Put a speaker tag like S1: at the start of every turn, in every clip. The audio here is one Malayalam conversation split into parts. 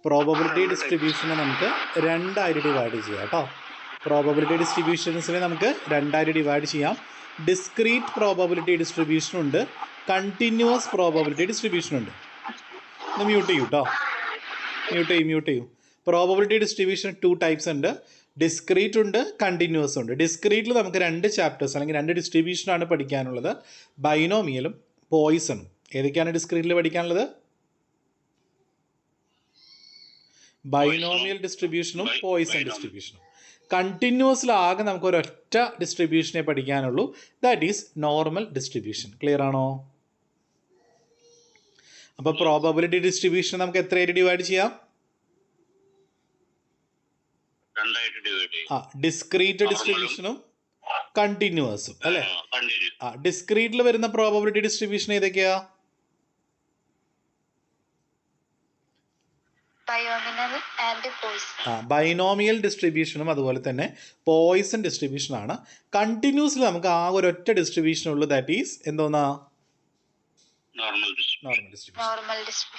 S1: പ്രോബബിലിറ്റി ഡിസ്ട്രിബ്യൂഷനെ നമുക്ക് രണ്ടായിട്ട് ഡിവൈഡ് ചെയ്യാം കേട്ടോ. പ്രോബബിലിറ്റി ഡിസ്ട്രിബ്യൂഷൻസിനെ നമുക്ക് രണ്ടായിട്ട് ഡിവൈഡ് ചെയ്യാം. ഡിസ്ക്രീറ്റ് പ്രോബബിലിറ്റി ഡിസ്ട്രിബ്യൂഷനുണ്ട്, കണ്ടിന്യൂസ് പ്രോബബിലിറ്റി ഡിസ്ട്രിബ്യൂഷനുണ്ട്. ഒന്ന് മ്യൂട്ട് ചെയ്യൂ കേട്ടോ, മ്യൂട്ട് ചെയ്യൂ. പ്രോബബിലിറ്റി ഡിസ്ട്രിബ്യൂഷൻ 2 ടൈപ്സ് ഉണ്ട്. ഡിസ്ക്രീറ്റ് ഉണ്ട്, കണ്ടിന്യൂസ് ഉണ്ട്. ഡിസ്ക്രീറ്റിൽ നമുക്ക് 2 ചാപ്റ്റേഴ്സ് അല്ലെങ്കിൽ 2 ഡിസ്ട്രിബ്യൂഷനാണ് പഠിക്കാനുള്ളത്, ബൈനോമിയലും പോയിസണും. ഏതൊക്കെയാണ് ഡിസ്ക്രീറ്റിൽ പഠിക്കാനുള്ളത്? Binomial ഡിസ്ട്രിബ്യൂഷനും Poisson ഡിസ്ട്രിബ്യൂഷനും. കണ്ടിന്യൂസിലാകെ നമുക്ക് ഒരൊറ്റ ഡിസ്ട്രിബ്യൂഷനെ പഠിക്കാനുള്ളൂ, that is normal distribution. Clear ആണോ? അപ്പോൾ പ്രോബബിലിറ്റി ഡിസ്ട്രിബ്യൂഷൻ നമുക്ക് എത്രയായിട്ട് ഡിവൈഡ് ചെയ്യാം? ഡിസ്ക്രീറ്റ് ഡിസ്ട്രിബ്യൂഷനും കണ്ടിന്യൂസും അല്ലേ? ഡിസ്ക്രീറ്റിൽ വരുന്ന പ്രോബബിലിറ്റി ഡിസ്ട്രിബ്യൂഷൻ ഏതൊക്കെയാ? ബൈനോമിയൽ ഡിസ്ട്രിബ്യൂഷനും അതുപോലെ തന്നെ പോയിസൺ ഡിസ്ട്രിബ്യൂഷനാണ്. കണ്ടിന്യൂസിൽ നമുക്ക് ആ ഒരൊറ്റ ഡിസ്ട്രിബ്യൂഷൻ ഉള്ളൂ, ദാറ്റ് ഈസ് എന്തോന്നാ? Normal distribution.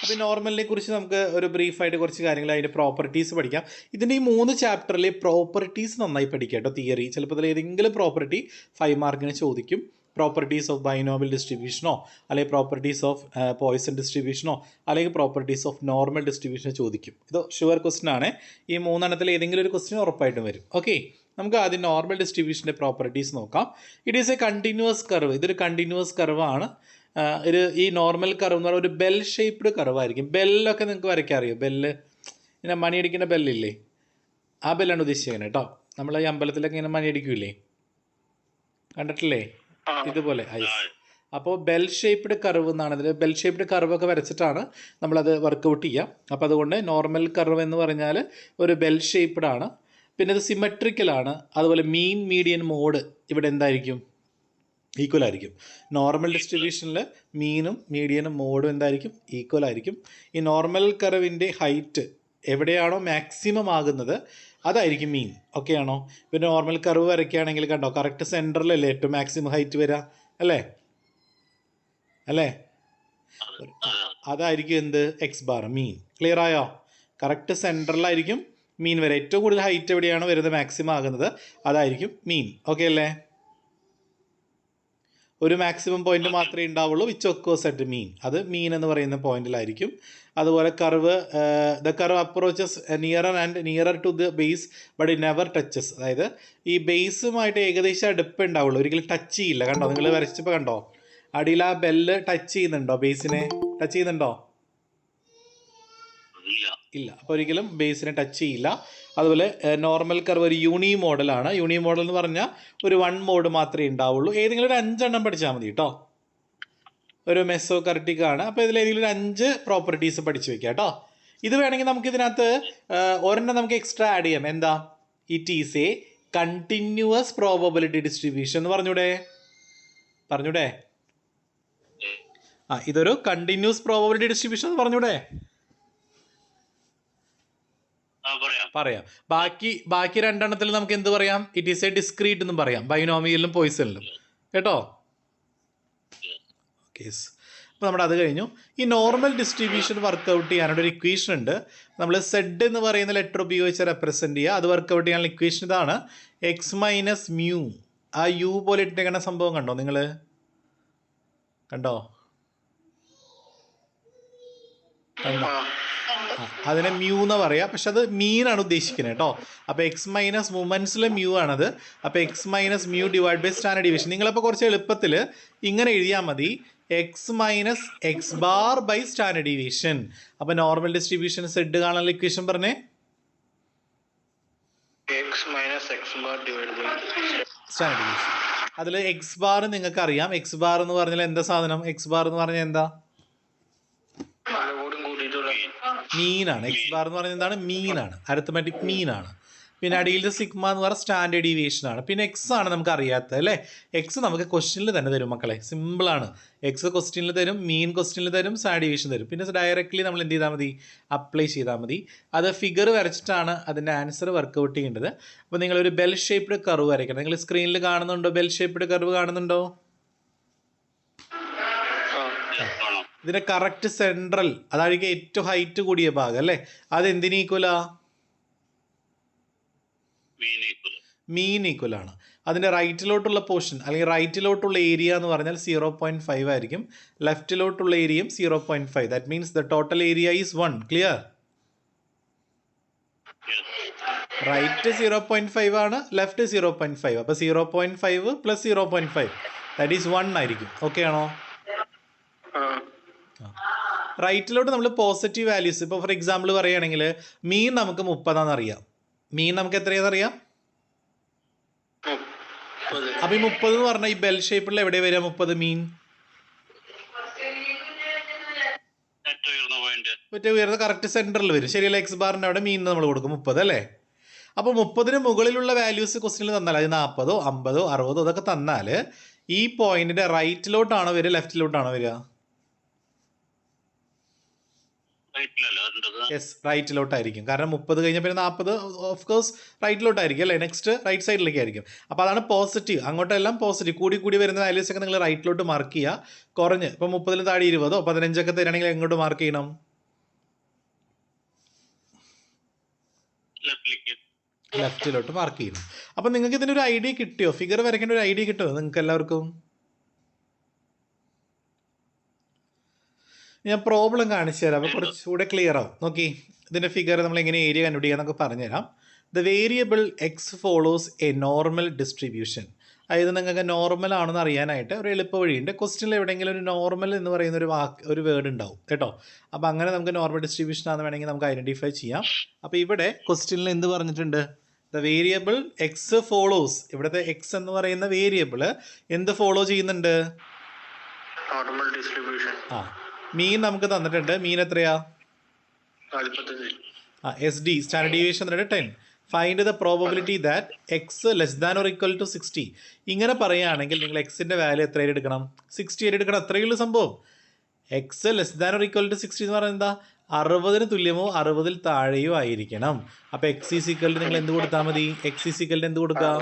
S1: അപ്പോൾ നോർമലിനെ കുറിച്ച് നമുക്ക് ഒരു ബ്രീഫായിട്ട് കുറച്ച് കാര്യങ്ങൾ, അതിൻ്റെ പ്രോപ്പർട്ടീസ് പഠിക്കാം. ഇതിൻ്റെ ഈ 3 ചാപ്റ്ററിൽ പ്രോപ്പർട്ടീസ് നന്നായി പഠിക്കാം കേട്ടോ. തിയറി ചിലപ്പോൾ അതിൽ ഏതെങ്കിലും പ്രോപ്പർട്ടി 5 മാർക്കിന് ചോദിക്കും. പ്രോപ്പർട്ടീസ് ഓഫ് ബൈനോമിയൽ ഡിസ്ട്രിബ്യൂഷനോ അല്ലെങ്കിൽ പ്രോപ്പർട്ടീസ് ഓഫ് പോയിസൺ ഡിസ്ട്രിബ്യൂഷനോ അല്ലെങ്കിൽ പ്രോപ്പർട്ടീസ് ഓഫ് നോർമൽ ഡിസ്ട്രിബ്യൂഷനോ ചോദിക്കും. ഇത് ഷുവർ ക്വസ്റ്റ്യൻ ആണ്. ഈ 3 എണ്ണത്തിൽ ഏതെങ്കിലും ഒരു ക്വസ്റ്റ്യൻ ഉറപ്പായിട്ടും വരും. ഓക്കെ, നമുക്ക് ആദ്യം നോർമൽ ഡിസ്ട്രിബ്യൂഷൻ്റെ പ്രോപ്പർട്ടീസ് നോക്കാം. It is A continuous curve. ഇതൊരു കണ്ടിന്യൂസ് കർവാണ്. ഈ നോർമൽ കർവ് എന്ന് പറഞ്ഞാൽ ഒരു ബെൽ ഷേപ്പ്ഡ് കർവായിരിക്കും. ബെല്ലൊക്കെ നിങ്ങൾക്ക് വരയ്ക്കാൻ അറിയോ? ബെല്ല് ഇങ്ങനെ മണിയടിക്കുന്ന ബെല്ലില്ലേ, ആ ബെല്ലാണ് ഉദ്ദേശിക്കുന്നത് കേട്ടോ. നമ്മൾ ഈ അമ്പലത്തിലൊക്കെ ഇങ്ങനെ മണിയടിക്കൂലേ, കണ്ടിട്ടില്ലേ? ഇതുപോലെ ഐസ്. അപ്പോൾ ബെൽ ഷേപ്പ്ഡ് കർവ് എന്നാണ് ഇതിൽ. ബെൽ ഷേപ്പ്ഡ് കർവൊക്കെ വരച്ചിട്ടാണ് നമ്മളത് വർക്കൗട്ട് ചെയ്യുക. അപ്പോൾ അതുകൊണ്ട് നോർമൽ കർവ് എന്ന് പറഞ്ഞാൽ ഒരു ബെൽ ഷേപ്പ്ഡ് ആണ്. പിന്നെ ഇത് സിമെട്രിക്കലാണ്. അതുപോലെ മീൻ മീഡിയൻ മോഡ് ഇവിടെ എന്തായിരിക്കും? ഈക്വൽ ആയിരിക്കും. നോർമൽ ഡിസ്ട്രിബ്യൂഷനിൽ മീനും മീഡിയനും മോഡും എന്തായിരിക്കും? ഈക്വൽ ആയിരിക്കും. ഈ നോർമൽ കർവിൻ്റെ ഹൈറ്റ് എവിടെയാണോ മാക്സിമം ആകുന്നത് അതായിരിക്കും മീൻ. ഓക്കെ ആണോ? പിന്നെ നോർമൽ കർവ് വരയ്ക്കുകയാണെങ്കിൽ കണ്ടോ, കറക്റ്റ് സെൻറ്ററിലല്ലേ ഏറ്റവും മാക്സിമം ഹൈറ്റ് വരിക, അല്ലേ? അതായിരിക്കും എന്ത്? എക്സ് ബാർ, മീൻ. ക്ലിയർ ആയോ? കറക്റ്റ് സെൻറ്ററിലായിരിക്കും മീൻ വരെ. ഏറ്റവും കൂടുതൽ ഹൈറ്റ് എവിടെയാണോ വരുന്നത്, മാക്സിമം ആകുന്നത്, അതായിരിക്കും മീൻ. ഓക്കെ അല്ലേ? ഒരു മാക്സിമം പോയിന്റ് മാത്രമേ ഉണ്ടാവുള്ളൂ, വിച്ച് ഒക്കേഴ്സ് അറ്റ് മീൻ. അത് മീൻ എന്ന് പറയുന്ന പോയിന്റിലായിരിക്കും. അതുപോലെ curve, the curve approaches nearer and nearer to the base but it never touches. അതായത് ഈ ബേസുമായിട്ട് ഏകദേശം അടുപ്പേ ഉണ്ടാവുള്ളൂ, ഒരിക്കലും ടച്ച് ചെയ്യില്ല. കണ്ടോ, നിങ്ങൾ വരച്ചപ്പോൾ കണ്ടോ, അടിയിൽ ആ ബെല്ല് ടച്ച് ചെയ്യുന്നുണ്ടോ? ബേസിനെ ടച്ച് ചെയ്യുന്നുണ്ടോ? ഇല്ല. അപ്പോൾ ഒരിക്കലും ബേസിനെ ടച്ച് ചെയ്യില്ല. അതുപോലെ നോർമൽ കർവ് ഒരു യൂണി മോഡലാണ്. യൂണി മോഡൽ എന്ന് പറഞ്ഞാൽ ഒരു 1 മോഡ് മാത്രമേ ഉണ്ടാവുള്ളൂ. ഏതെങ്കിലും ഒരു 5 എണ്ണം പഠിച്ചാൽ മതി കേട്ടോ. ഒരു മെസ്സോ കർട്ടിക് ആണ്. അപ്പോൾ ഇതിൽ ഏതെങ്കിലും ഒരു 5 പ്രോപ്പർട്ടീസ് പഠിച്ചു വെക്കാം കേട്ടോ. ഇത് വേണമെങ്കിൽ നമുക്ക് ഇതിനകത്ത് ഒരെണ്ണം നമുക്ക് എക്സ്ട്രാ ആഡ് ചെയ്യാം. എന്താ? It is A continuous probability distribution എന്ന് പറഞ്ഞൂടെ? ഇതൊരു കണ്ടിന്യൂസ് പ്രോബബിലിറ്റി ഡിസ്ട്രിബ്യൂഷൻ എന്ന് പറഞ്ഞൂടെ? പറയാം. ബാക്കി 2 എണ്ണത്തിൽ നമുക്ക് എന്ത് പറയാം? ഇറ്റ് ഈസ് എ ഡിസ്ക്രീറ്റ് എന്നും പറയാം, ബൈനോമിയലിലും പോയിസണിലും കേട്ടോ. ഓക്കെ, അപ്പോൾ നമ്മുടെ അത് കഴിഞ്ഞു. ഈ നോർമൽ ഡിസ്ട്രിബ്യൂഷൻ വർക്കൗട്ട് ചെയ്യാനുള്ള ഒരു ഇക്വേഷൻ ഉണ്ട്. നമ്മൾ സെഡ് എന്ന് പറയുന്ന ലെറ്റർ ഉപയോഗിച്ച് റെപ്രസെൻറ്റ് ചെയ്യുക. അത് വർക്കൗട്ട് ചെയ്യാനുള്ള ഇക്വേഷൻ ഇതാണ്, എക്സ് മൈനസ് മ്യൂ. ആ യു പോലെ ഇട്ടേക്കുന്ന സംഭവം കണ്ടോ നിങ്ങൾ? കണ്ടോ? അതിനെ മ്യൂ എന്ന് പറയാം, പക്ഷെ അത് മീനാണ് ഉദ്ദേശിക്കുന്നത് കേട്ടോ. അപ്പോൾ എക്സ് മൈനസ് മൂമെൻറ്റ്സിലെ മ്യൂ ആണത്. അപ്പോൾ x minus mu divide by standard deviation. നിങ്ങളപ്പോൾ കുറച്ച് എളുപ്പത്തിൽ ഇങ്ങനെ എഴുതിയാൽ മതി, x minus X bar by standard deviation. അപ്പോൾ നോർമൽ ഡിസ്ട്രിബ്യൂഷൻ സെഡ് കാണാനുള്ള ഇക്വേഷൻ പറഞ്ഞേ, സ്റ്റാൻഡേർഡ് ഡീവിയേഷൻ. അതിൽ എക്സ് ബാർ നിങ്ങൾക്ക് അറിയാം. എക്സ് ബാർ എന്ന് പറഞ്ഞാൽ എന്താ സാധനം? എക്സ് ബാർ എന്ന് പറഞ്ഞാൽ എന്താ? മീനാണ്. എക്സ് ബാർ എന്ന് പറഞ്ഞാൽ എന്താണ്? മീനാണ്, അരിത്മെറ്റിക് മീനാണ്. പിന്നെ അടിയിലത്തെ സിഗ്മ എന്ന് പറഞ്ഞാൽ സ്റ്റാൻഡേർഡ് ഡീവിയേഷൻ ആണ്. പിന്നെ എക്സ് ആണ് നമുക്ക് അറിയാത്തത് അല്ലേ? എക്സ് നമുക്ക് ക്വസ്റ്റ്യനിൽ തന്നെ തരും മക്കളെ, സിമ്പിളാണ്. എക്സ് ക്വസ്റ്റ്യനിൽ തരും, മീൻ ക്വസ്റ്റ്യനിൽ തരും, സ്റ്റാൻഡേർഡ് ഡീവിയേഷൻ തരും. പിന്നെ ഡയറക്റ്റ്ലി നമ്മൾ എന്ത് ചെയ്താൽ മതി? അപ്ലൈ ചെയ്താൽ മതി. അത് ഫിഗർ വരച്ചിട്ടാണ് അതിൻ്റെ ആൻസർ വർക്കൗട്ട് ചെയ്യേണ്ടത്. അപ്പോൾ നിങ്ങളൊരു ബെൽ ഷേപ്പ്ഡ് കർവ് വരയ്ക്കണം. നിങ്ങൾ സ്ക്രീനിൽ കാണുന്നുണ്ടോ? ബെൽ ഷേപ്പ്ഡ് കർവ് കാണുന്നുണ്ടോ? ഇതിന്റെ കറക്റ്റ് സെൻട്രൽ, അതായിരിക്കും ഏറ്റവും ഹൈറ്റ് കൂടിയ ഭാഗം അല്ലേ, അത് എന്തിന് ഈക്വലാ? മീൻ ഈക്വൽ ആണ്. അതിൻ്റെ റൈറ്റിലോട്ടുള്ള പോർഷൻ അല്ലെങ്കിൽ റൈറ്റിലോട്ടുള്ള ഏരിയ എന്ന് പറഞ്ഞാൽ 0.5 ആയിരിക്കും, ലെഫ്റ്റിലോട്ടുള്ള ഏരിയയും 0.5. That means the total area is 1. Clear? Right 0.5 ആണ്, ലെഫ്റ്റ് 0.5. അപ്പോൾ 0.5 പ്ലസ് 0.5 ദാറ്റ് ഈസ് 1 ആയിരിക്കും. ഓക്കെ ആണോ? റൈറ്റിലോട്ട് നമ്മൾ പോസിറ്റീവ് വാല്യൂസ്, ഇപ്പോൾ ഫോർ എക്സാമ്പിൾ പറയുകയാണെങ്കിൽ മീൻ നമുക്ക് 30 അറിയാം. മീൻ നമുക്ക് എത്രയാണെന്ന് അറിയാം? അപ്പൊ ഈ 30 എന്ന് പറഞ്ഞാൽ ഈ ബെൽ ഷേപ്പിൽ എവിടെ വരിക? 30 മീൻ ഏറ്റവും ഉയർന്ന കറക്റ്റ് സെന്ററിൽ വരും. ശരിയല്ല? എക്സ് ബാറിന്റെ അവിടെ മീൻ നമ്മൾ കൊടുക്കും 30 അല്ലേ? അപ്പോൾ 30ന് മുകളിലുള്ള വാല്യൂസ് ക്വസ്റ്റിനിൽ തന്നാൽ, അത് 40, 50, 60 അതൊക്കെ തന്നാൽ ഈ പോയിന്റിന്റെ റൈറ്റിലോട്ടാണോ വരിക, ലെഫ്റ്റിലോട്ടാണോ വരിക? യെസ്, റൈറ്റിലോട്ടായിരിക്കും. കാരണം 30 കഴിഞ്ഞ പിന്നെ 40 ഓഫ് കോഴ്സ് റൈറ്റിലോട്ടായിരിക്കും അല്ലേ? നെക്സ്റ്റ് റൈറ്റ് സൈഡിലേക്ക് ആയിരിക്കും. അപ്പോൾ അതാണ് പോസിറ്റീവ്. അങ്ങോട്ടെല്ലാം പോസിറ്റീവ്. കൂടി വരുന്ന വാല്യൂസ് ഒക്കെ നിങ്ങൾ റൈറ്റിലോട്ട് മാർക്ക് ചെയ്യുക. കുറഞ്ഞ് ഇപ്പോൾ 30 താഴെ 20, 15 ഒക്കെ തരികയാണെങ്കിൽ എങ്ങോട്ട് മാർക്ക് ചെയ്യണം? ലെഫ്റ്റിലോട്ട് മാർക്ക് ചെയ്യണം. അപ്പം നിങ്ങൾക്ക് ഇതിനൊരു ഐഡിയ കിട്ടിയോ? ഫിഗർ വരയ്ക്കേണ്ട ഒരു ഐഡിയ കിട്ടുമോ നിങ്ങൾക്ക് എല്ലാവർക്കും? ഞാൻ പ്രോബ്ലം കാണിച്ചു തരാം, അപ്പോൾ കുറച്ചുകൂടെ ക്ലിയർ ആവും. നോക്കി, ഇതിൻ്റെ ഫിഗർ നമ്മൾ എങ്ങനെ ഏരിയ കണ്ടുപിടിക്കുക പറഞ്ഞുതരാം. The variable X follows A normal distribution. അതായത് നിങ്ങൾക്ക് നോർമൽ ആണെന്ന് അറിയാനായിട്ട് ഒരു എളുപ്പ വഴിയുണ്ട്. ക്വസ്റ്റ്യനിൽ എവിടെയെങ്കിലും ഒരു നോർമൽ എന്ന് പറയുന്ന ഒരു വേർഡ് ഉണ്ടാവും കേട്ടോ. അപ്പോൾ അങ്ങനെ നമുക്ക് നോർമൽ ഡിസ്ട്രിബ്യൂഷൻ ആണെന്ന് വേണമെങ്കിൽ നമുക്ക് ഐഡൻറ്റിഫൈ ചെയ്യാം. അപ്പോൾ ഇവിടെ ക്വസ്റ്റ്യനിൽ എന്ത് പറഞ്ഞിട്ടുണ്ട്? The variable X follows. ഇവിടുത്തെ എക്സ് എന്ന് പറയുന്ന വേരിയബിൾ എന്ത് ഫോളോ ചെയ്യുന്നുണ്ട്? Normal distribution. മീൻ നമുക്ക് തന്നിട്ടുണ്ട്. മീൻ എത്രയാ? 45. S D standard deviation 10. Find the probability that X less than or equal to 60. ഇങ്ങനെ പറയുകയാണെങ്കിൽ നിങ്ങൾ എക്സിൻ്റെ വാല്യൂ എത്രയായിട്ട് എടുക്കണം? 60 ആയിട്ട് എടുക്കണം. അത്രയേ ഉള്ളൂ സംഭവം. X less than or equal to 60 എന്ന് പറയുന്നത് എന്താ? 60ന് തുല്യമോ 60ൽ താഴെയോ ആയിരിക്കണം. അപ്പോൾ എക്സ് ഈസ് ഈക്വൽ ടു നിങ്ങൾ എന്ത് കൊടുത്താൽ മതി? എക്സ് ഈസ് ഈക്വൽ ടു എന്ത് കൊടുക്കുക?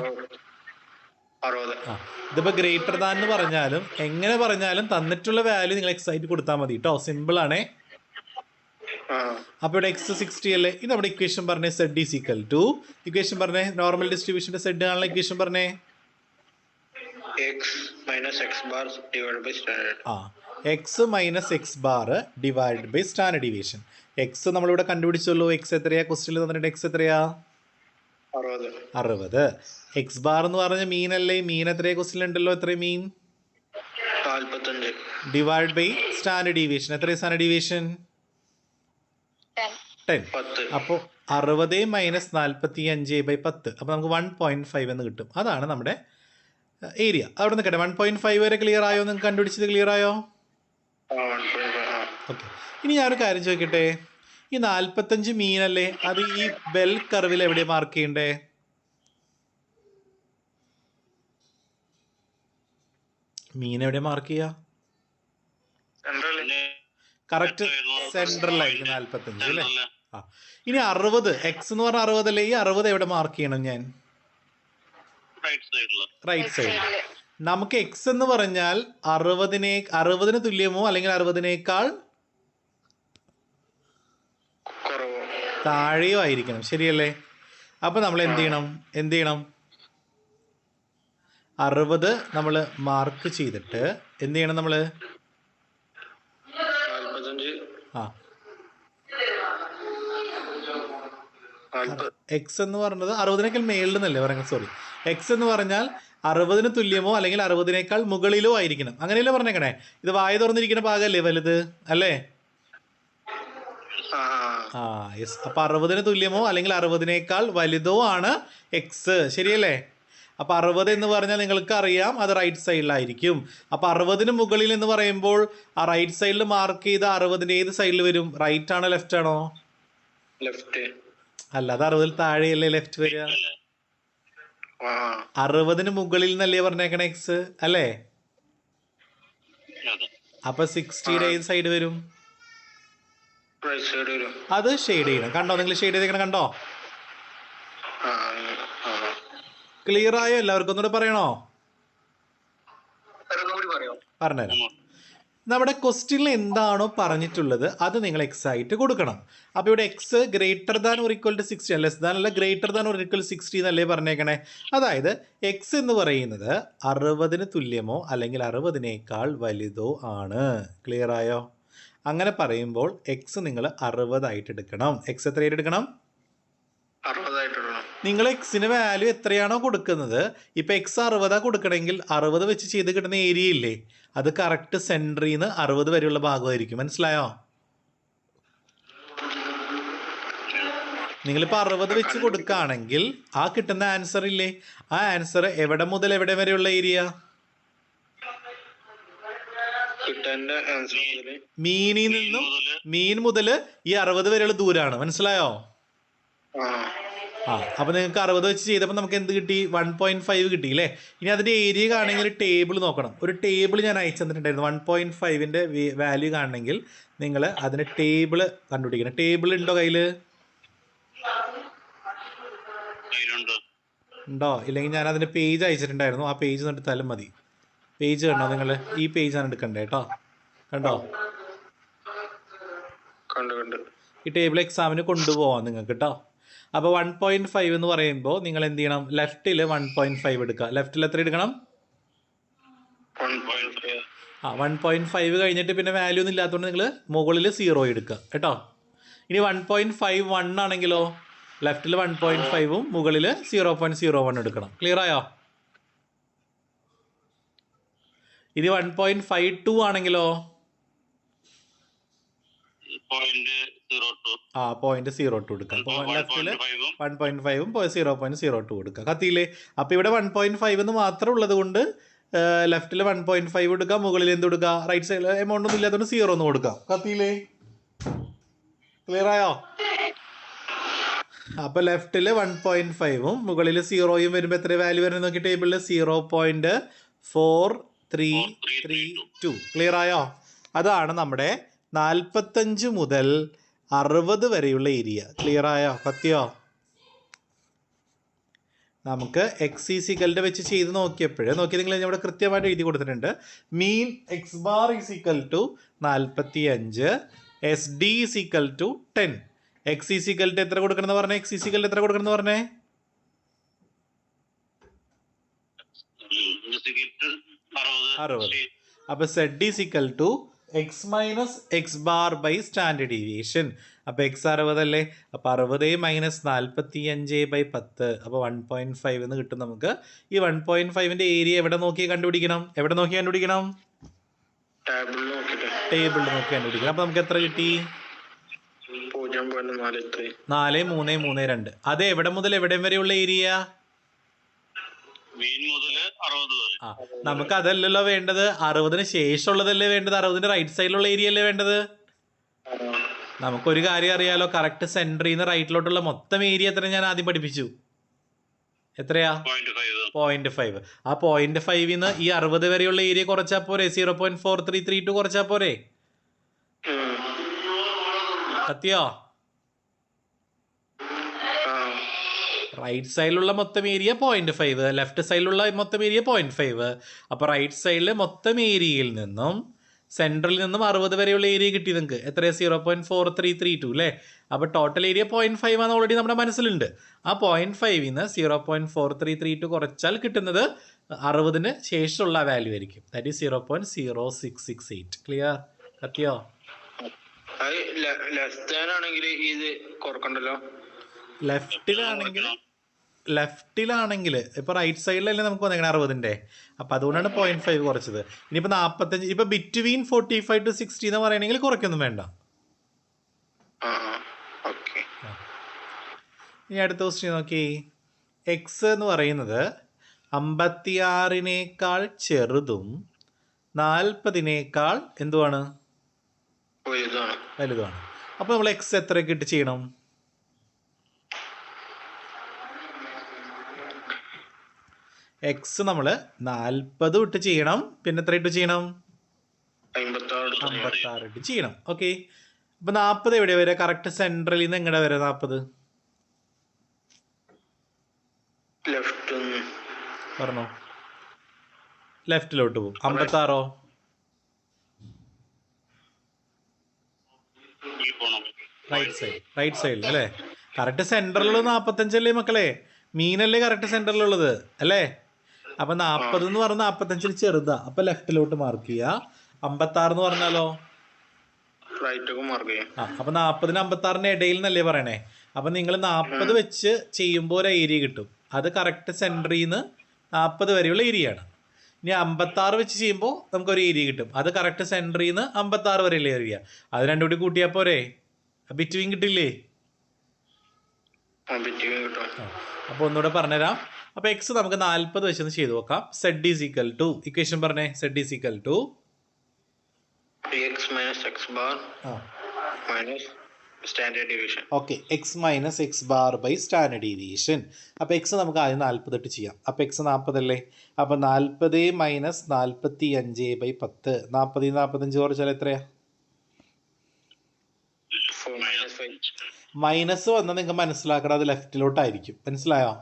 S1: ഇതിപ്പോൾ ഗ്രേറ്റർ ദാൻ എന്ന് പറഞ്ഞാലും എങ്ങനെ പറഞ്ഞാലും തന്നിട്ടുള്ള വാല്യൂ നിങ്ങൾ എക്സ് ആയിട്ട് കൊടുത്താൽ മതി കേട്ടോ. സിമ്പിൾ ആണേ. അപ്പോൾ ഇവിടെ എക്സ് 60 അല്ലേ? ഇത് നമ്മുടെ ഇക്വേഷൻ പറഞ്ഞേ Z is equal to, equation പറഞ്ഞേ നോർമൽ ഡിസ്ട്രിബ്യൂഷന്റെ സെഡ് ആണല്ലോ ഇക്വേഷൻ പറഞ്ഞേ. X minus X bar divide by standard deviation. X നമ്മളിവിടെ കണ്ടുപിടിച്ചല്ലോ. എക്സ് എത്രയാ? ക്വസ്റ്റ്യനിൽ തന്നിട്ട് എക്സ് എത്രയാ? 60. എക്സ് ബാർ എന്ന് പറഞ്ഞ മീൻ അല്ലേ? മീൻ എത്രയാ? ക്വസ്റ്റ്യൻ ഉണ്ടല്ലോ. എത്ര mean? 45. Divide by standard deviation. എത്രയാണ് സ്റ്റാൻഡേർഡ് ഡീവിയേഷൻ? 10. അപ്പോൾ 60 മൈനസ് 45/10. അപ്പോൾ നമുക്ക് 1.5 എന്ന് കിട്ടും. അതാണ് നമ്മുടെ ഏരിയ. അവിടെ നിൽക്കട്ടെ. 1.5 വരെ ക്ലിയർ ആയോ? നിങ്ങൾക്ക് കണ്ടുപിടിച്ചത് ക്ലിയർ ആയോ? ഓക്കെ. ഇനി ഞാനൊരു കാര്യം ചോദിക്കട്ടെ. ഈ 45 മീനല്ലേ, അത് ഈ ബെൽ കർവിൽ എവിടെ മാർക്ക് ചെയ്യണ്ടേ? മീൻ എവിടെ മാർക്ക് ചെയ്യുക? കറക്റ്റ് സെൻട്രലായിരിക്കും 45 അല്ലേ? ഇനി 60, എക്സ് എന്ന് പറഞ്ഞാൽ 60 അല്ലേ? ഈ 60 എവിടെ മാർക്ക് ചെയ്യണം ഞാൻ? റൈറ്റ് സൈഡിൽ. നമുക്ക് എക്സ് എന്ന് പറഞ്ഞാൽ 60ന് തുല്യമോ അല്ലെങ്കിൽ 60നേക്കാൾ താഴെയോ ആയിരിക്കണം. ശരിയല്ലേ? അപ്പോൾ നമ്മൾ എന്ത് ചെയ്യണം? 60 നമ്മൾ മാർക്ക് ചെയ്തിട്ട് എന്ത് ചെയ്യണം? നമ്മൾ എക്സ് എന്ന് പറഞ്ഞത് 60നേക്കാൾ മേളിൽ എന്നല്ലേ പറയുന്നത്? സോറി, എക്സ് എന്ന് പറഞ്ഞാൽ 60ന് തുല്യമോ അല്ലെങ്കിൽ 60നേക്കാൾ മുകളിലോ ആയിരിക്കണം. അങ്ങനെയല്ലേ പറഞ്ഞേക്കണേ? ഇത് വായ തുറന്നിരിക്കുന്ന ഭാഗമല്ലേ വലുത് അല്ലേ? യെസ്. അപ്പോൾ 60ന് തുല്യമോ അല്ലെങ്കിൽ 60നേക്കാൾ വലുതോ ആണ് എക്സ്. ശരിയല്ലേ? അപ്പോൾ 60 എന്ന് പറഞ്ഞാൽ നിങ്ങൾക്ക് അറിയാം അത് റൈറ്റ് സൈഡിലായിരിക്കും. അപ്പോൾ 60ന് മുകളിൽ എന്ന് പറയുമ്പോൾ ആ റൈറ്റ് സൈഡിൽ മാർക്ക് ചെയ്ത 60ന്റെ ഏത് സൈഡിൽ വരും? റൈറ്റ് ആണോ ലെഫ്റ്റ് ആണോ? ലെഫ്റ്റ്. അല്ല, അത് 60ൽ താഴെയല്ലേ ലെഫ്റ്റ് വരിക? 60ന് മുകളിൽ എന്നല്ലേ പറഞ്ഞേക്കണ എക്സ് അല്ലേ? അപ്പൊ 60യുടെ ഏത് സൈഡ് വരും? അത് ഷെയ്ഡ് ചെയ്യണം. കണ്ടോ? നിങ്ങൾ ഷെയ്ഡ് ചെയ്തേക്കണം. കണ്ടോ? ക്ലിയർ ആയോ എല്ലാവർക്കും? ഒന്നുകൂടെ പറയണോ? പറഞ്ഞുതരാം. നമ്മുടെ ക്വസ്റ്റ്യനിൽ എന്താണോ പറഞ്ഞിട്ടുള്ളത് അത് നിങ്ങൾ എക്സ് ആയിട്ട് കൊടുക്കണം. അപ്പോൾ ഇവിടെ X greater than or equal to 60 less than അല്ല ഗ്രേറ്റർ ദാൻ ഓർ ഈക്വൽ 60 എന്നല്ലേ പറഞ്ഞേക്കണേ. അതായത് എക്സ് എന്ന് പറയുന്നത് 60 തുല്യമോ അല്ലെങ്കിൽ 60നേക്കാൾ വലുതോ ആണ്. ക്ലിയർ ആയോ? അങ്ങനെ പറയുമ്പോൾ എക്സ് നിങ്ങൾ 60 ആയിട്ട് എടുക്കണം. എക്സ് എത്രയായിട്ട് എടുക്കണം? നിങ്ങൾ എക്സിന് വാല്യൂ എത്രയാണോ കൊടുക്കുന്നത്, ഇപ്പം എക്സ് 60 കൊടുക്കണമെങ്കിൽ 60 വെച്ച് ചെയ്ത് കിട്ടുന്ന ഏരിയ ഇല്ലേ, അത് കറക്റ്റ് സെൻറ്ററിൽ നിന്ന് 60 വരെയുള്ള ഭാഗമായിരിക്കും. മനസ്സിലായോ? നിങ്ങളിപ്പോൾ 60 വെച്ച് കൊടുക്കുകയാണെങ്കിൽ ആ കിട്ടുന്ന ആൻസർ ഇല്ലേ, ആ ആൻസർ എവിടെ മുതൽ എവിടെ വരെയുള്ള ഏരിയ? മീൻ മുതൽ ഈ 60 വരെയുള്ള ദൂരമാണ്. മനസ്സിലായോ? അപ്പോൾ നിങ്ങൾക്ക് 60 വെച്ച് ചെയ്തപ്പോൾ നമുക്ക് എന്ത് കിട്ടി? 1.5 കിട്ടി അല്ലേ. ഇനി അതിൻ്റെ ഏരിയ കാണണമെങ്കിൽ ഒരു ടേബിൾ നോക്കണം. ഒരു ടേബിൾ ഞാൻ അയച്ചു തന്നിട്ടുണ്ടായിരുന്നു. 1.5ൻ്റെ വാല്യൂ കാണണമെങ്കിൽ നിങ്ങൾ അതിന് ടേബിൾ കണ്ടുപിടിക്കണം. ടേബിൾ ഉണ്ടോ കയ്യിൽ? ഉണ്ടോ? ഇല്ലെങ്കിൽ ഞാൻ അതിൻ്റെ പേജ് അയച്ചിട്ടുണ്ടായിരുന്നു. ആ പേജ് എടുത്താലും മതി. പേജ് കണ്ടോ നിങ്ങൾ? ഈ പേജാണ് എടുക്കണ്ടേ കേട്ടോ. കണ്ടോ? ഈ ടേബിൾ എക്സാമിന് കൊണ്ടുപോകാം നിങ്ങൾക്ക് കേട്ടോ. അപ്പോൾ 1.5 എന്ന് പറയുമ്പോൾ നിങ്ങൾ എന്ത് ചെയ്യണം? ലെഫ്റ്റിൽ 1.5 എടുക്കുക. ലെഫ്റ്റിൽ എത്ര എടുക്കണം? 1.5 കഴിഞ്ഞിട്ട് പിന്നെ വാല്യൂ ഒന്നും ഇല്ലാത്തതുകൊണ്ട് നിങ്ങൾ മുകളിൽ 0 എടുക്കുക കേട്ടോ. ഇനി 1.51 ആണെങ്കിലോ ലെഫ്റ്റിൽ 1.5ഉം മുകളിൽ 0.01 എടുക്കണം. ക്ലിയർ ആയോ? ഇനി 1.52 ആണെങ്കിലോ 0.02 എടുക്കാം. അപ്പോൾ ലെഫ്റ്റിൽ 1.5ഉം 0.02 കൊടുക്കുക. കത്തിയില്ലേ? അപ്പോൾ ഇവിടെ 1.5 എന്ന് മാത്രം ഉള്ളത് കൊണ്ട് ലെഫ്റ്റിൽ 1.5 എടുക്കുക, മുകളിൽ എന്ത് കൊടുക്കുക? റൈറ്റ് സൈഡിൽ എമൗണ്ട് ഒന്നും ഇല്ലാത്തതുകൊണ്ട് 0 ഒന്ന് കൊടുക്കാം. കത്തിയില്ലേ? ക്ലിയർ ആയോ? അപ്പോൾ ലെഫ്റ്റിൽ 1.5ഉം മുകളിൽ 0യും വരുമ്പോൾ എത്ര വാല്യൂ വരുന്നത് നോക്കി ടേബിളിൽ? 0.4332. ക്ലിയർ ആയോ? അതാണ് നമ്മുടെ 45 മുതൽ 60 വരെയുള്ള ഏരിയ. ക്ലിയർ ആയോ? കത്തിയോ? നമുക്ക് എക്സ് ഈസിക്കലിൻ്റെ വെച്ച് ചെയ്ത് നോക്കിയപ്പോഴേ നിങ്ങൾ ഇവിടെ കൃത്യമായിട്ട് എഴുതി കൊടുത്തിട്ടുണ്ട്. Mean x bar is equal to 45, S D is equal to 10. X is equal to എത്ര കൊടുക്കണം എന്ന് പറഞ്ഞേ? എക്സ് ഈസിക്കൽ എത്ര കൊടുക്കണം എന്ന് പറഞ്ഞേ? 60. അപ്പോൾ Z is equal to X minus X bar by standard deviation. അപ്പോൾ എക്സ് 60 അല്ലേ, അപ്പോൾ 60 മൈനസ് 45/10, അപ്പോൾ 1.5 എന്ന് കിട്ടും നമുക്ക്. ഈ 1.5ൻ്റെ ഏരിയ എവിടെ നോക്കി കണ്ടുപിടിക്കണം? ടേബിളിൽ നോക്കി കണ്ടുപിടിക്കണം. അപ്പോൾ നമുക്ക് എത്ര കിട്ടി? 4.332. അത് എവിടെ മുതൽ എവിടെയും വരെയുള്ള ഏരിയ? നമുക്ക് അതല്ലല്ലോ വേണ്ടത്, 60ന് ശേഷമുള്ളതല്ലേ വേണ്ടത്. 60ന്റെ റൈറ്റ് സൈഡിലുള്ള ഏരിയ അല്ലേ വേണ്ടത്. നമുക്കൊരു കാര്യം അറിയാലോ, കറക്റ്റ് സെൻറ്ററിൽ നിന്ന് റൈറ്റിലോട്ടുള്ള മൊത്തം ഏരിയ എത്ര ഞാൻ ആദ്യം പഠിപ്പിച്ചു? എത്രയാ? 0.5. ആ 0.5ൽ നിന്ന് ഈ 60 വരെയുള്ള ഏരിയ കുറച്ചാൽ പോരെ? 0.4332 കുറച്ചാൽ പോരെ? കത്തിയോ? റൈറ്റ് സൈഡിലുള്ള മൊത്തം ഏരിയ 0.5, ലെഫ്റ്റ് സൈഡിലുള്ള മൊത്തം ഏരിയ 0.5. അപ്പോൾ റൈറ്റ് സൈഡിലെ മൊത്തം ഏരിയയിൽ നിന്നും സെൻട്രലിൽ നിന്നും 60 വരെയുള്ള ഏരിയ കിട്ടി നിങ്ങൾക്ക്. എത്രയാണ്? 0.4332 അല്ലേ. അപ്പോൾ ടോട്ടൽ ഏരിയ 0.5 ആണ് ഓൾറെഡി നമ്മുടെ മനസ്സിലുണ്ട്. ആ 0.5ൽ നിന്ന് 0.4332 കുറച്ചാൽ കിട്ടുന്നത് 60ന് ശേഷമുള്ള വാല്യൂ ആയിരിക്കും. That is 0.0668. ക്ലിയർ? കത്തിയോ? ലെഫ്റ്റിലാണെങ്കിൽ ഇപ്പോൾ റൈറ്റ് സൈഡിലല്ലേ നമുക്ക് വന്നേക്കണം 60ൻ്റെ. അപ്പോൾ അതുകൊണ്ടാണ് 0.5 കുറച്ചത്. ഇനിയിപ്പോൾ 45, ഇപ്പോൾ ബിറ്റ്വീൻ 45 to 60 എന്ന് പറയണമെങ്കിൽ കുറയ്ക്കൊന്നും വേണ്ട. ഇനി അടുത്ത ക്വസ്റ്റ്യൻ നോക്കി. എക്സ് എന്ന് പറയുന്നത് 56നേക്കാൾ ചെറുതും 40നേക്കാൾ എന്തുവാണ്? വലുതാണ്. അപ്പോൾ നമ്മൾ എക്സ് എത്രയൊക്കെ ഇട്ട് ചെയ്യണം? എക്സ് നമ്മൾ 40 ഇട്ട് ചെയ്യണം. പിന്നെ എത്ര ഇട്ട് ചെയ്യണം? 56 ഇട്ട് ചെയ്യണം. ഓക്കെ. അപ്പോൾ 40 എവിടെയാണ് വരിക? കറക്റ്റ് സെൻട്രലിൽ നിന്ന് എങ്ങടെ വരിക 40? പറഞ്ഞോ. ലെഫ്റ്റിലോട്ട് പോകും. 56 റൈറ്റ് സൈഡിൽ അല്ലേ? കറക്റ്റ് സെൻറ്ററിൽ 45 മക്കളെ, മീനല്ലേ കറക്റ്റ് സെൻറ്ററിലുള്ളത് അല്ലേ? അപ്പം 40 എന്ന് പറഞ്ഞാൽ 45 ചെറുതാ, അപ്പം ലെഫ്റ്റിലോട്ട് മാർക്ക് ചെയ്യുക. 56 എന്ന് പറഞ്ഞാലോ? ആ, അപ്പം 40-ന് 56-ന് ഇടയിൽ എന്നല്ലേ പറയണേ? അപ്പം നിങ്ങൾ 40 വെച്ച് ചെയ്യുമ്പോൾ ഒരു ഏരിയ കിട്ടും. അത് കറക്റ്റ് സെൻറ്ററിൽ നിന്ന് 40 വരെയുള്ള ഏരിയ ആണ്. ഇനി 56 വെച്ച് ചെയ്യുമ്പോൾ നമുക്കൊരു ഏരിയ കിട്ടും. അത് കറക്റ്റ് സെൻറ്ററിൽ നിന്ന് 56 വരെയുള്ള ഏരിയ. അത് രണ്ടും കൂടി കൂട്ടിയാൽ പോരെ? ബിറ്റ്വീൻ കിട്ടില്ലേ? അപ്പോൾ ഒന്നുകൂടെ പറഞ്ഞുതരാം. അപ്പോൾ എക്സ് നമുക്ക് 40 വെച്ചൊന്ന് ചെയ്ത് നോക്കാം. Z is equal to, equation പറഞ്ഞേ. Z is equal to
S2: standard deviation.
S1: Okay, x minus X bar by standard deviation. അപ്പോൾ എക്സ് നമുക്ക് ആദ്യം 40 ഇട്ട് ചെയ്യാം. അപ്പോൾ എക്സ് 40 അല്ലേ? അപ്പോൾ 40 മൈനസ് 45 ബൈ 10. 40 45 കുറച്ചാൽ എത്രയാ? മൈനസ് വന്നാൽ നിങ്ങൾക്ക് മനസ്സിലാക്കണം അത് ലെഫ്റ്റിലോട്ടായിരിക്കും. മനസ്സിലായോ?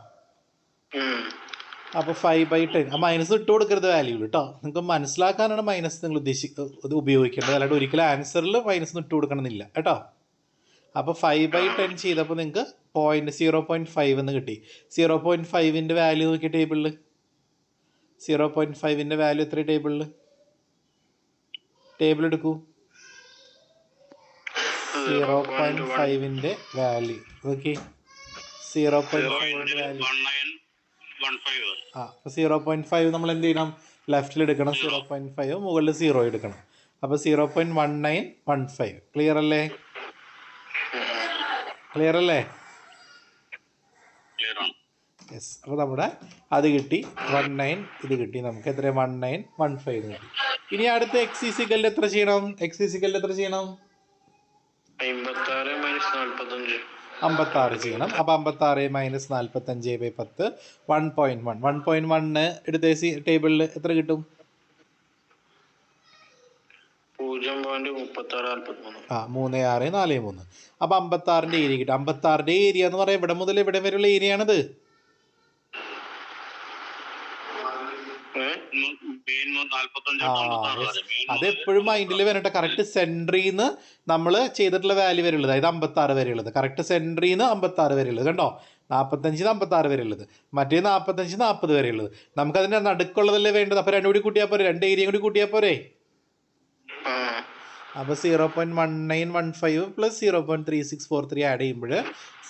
S1: അപ്പോൾ 5/10. ആ മൈനസ് ഇട്ട് കൊടുക്കരുത് വാല്യൂ കേട്ടോ. നിങ്ങൾക്ക് മനസ്സിലാക്കാനാണ് മൈനസ് നിങ്ങൾ ഇത് ഉപയോഗിക്കേണ്ടത്. അല്ലാണ്ട് ഒരിക്കലും ആൻസറിൽ മൈനസ് ഇട്ട് കൊടുക്കണമെന്നില്ല കേട്ടോ. അപ്പോൾ 5/10 ചെയ്തപ്പോൾ നിങ്ങൾക്ക് 0.5 എന്ന് കിട്ടി. 0.5ൻ്റെ വാല്യൂ നോക്കി ടേബിളിൽ. 0.5ൻ്റെ വാല്യൂ എത്ര ടേബിളിൽ? ടേബിൾ എടുക്കൂ. 0.5ൻ്റെ വാല്യൂ നോക്കി. 0.5ൻ്റെ വാല്യൂ. ആ, അപ്പോൾ 0.5 നമ്മൾ എന്ത് ചെയ്യണം? ലെഫ്റ്റിൽ എടുക്കണം 0.5, മുകളിൽ 0 എടുക്കണം. അപ്പോൾ 0.1915. ക്ലിയർ അല്ലേ? ക്ലിയർ അല്ലേ? യെസ്. അപ്പോൾ നമ്മുടെ അത് കിട്ടി 19, ഇത് കിട്ടി നമുക്ക്. എത്ര? 1915 കിട്ടി. ഇനി അടുത്ത എക്സ് ഈസിക്കലിൽ എത്ര ചെയ്യണം? എക്സ് ഈസിക്കലിൽ എത്ര ചെയ്യണം? 56 ചെയ്യണം. അപ്പോൾ 56 മൈനസ് 45/10 1.1. 1.1 എടുത്ത ടേബിളിൽ എത്ര കിട്ടും? 3643. അപ്പോൾ 56ൻ്റെ ഏരിയ കിട്ടും. 56ൻ്റെ ഏരിയ എന്ന് പറയാം ഇവിടെ മുതൽ ഇവിടെ വരെയുള്ള ഏരിയ ആണത്. അതെപ്പോഴും മൈൻഡിൽ വരട്ടെ. കറക്റ്റ് സെൻറ്ററിൽ നിന്ന് നമ്മൾ ചെയ്തിട്ടുള്ള വാല്യൂ വരെയുള്ളത്, അതായത് 56 വരെയുള്ളത്. കറക്റ്റ് സെൻറ്ററിൽ നിന്ന് 56 വരെയുള്ളത് കണ്ടോ? 45 56 വരെയുള്ളത്, മറ്റേ 45 40 വരെയുള്ളത്. നമുക്കതിൻ്റെ നടുക്കുള്ളതല്ലേ വേണ്ടത്. അപ്പോൾ രണ്ടും കൂടി കൂട്ടിയാൽ പോരെ? രണ്ട് ഏരിയയും കൂടി കൂട്ടിയാൽ പോരെ? അപ്പോൾ 0.1915 പ്ലസ് 0.3643 ആഡ് ചെയ്യുമ്പോൾ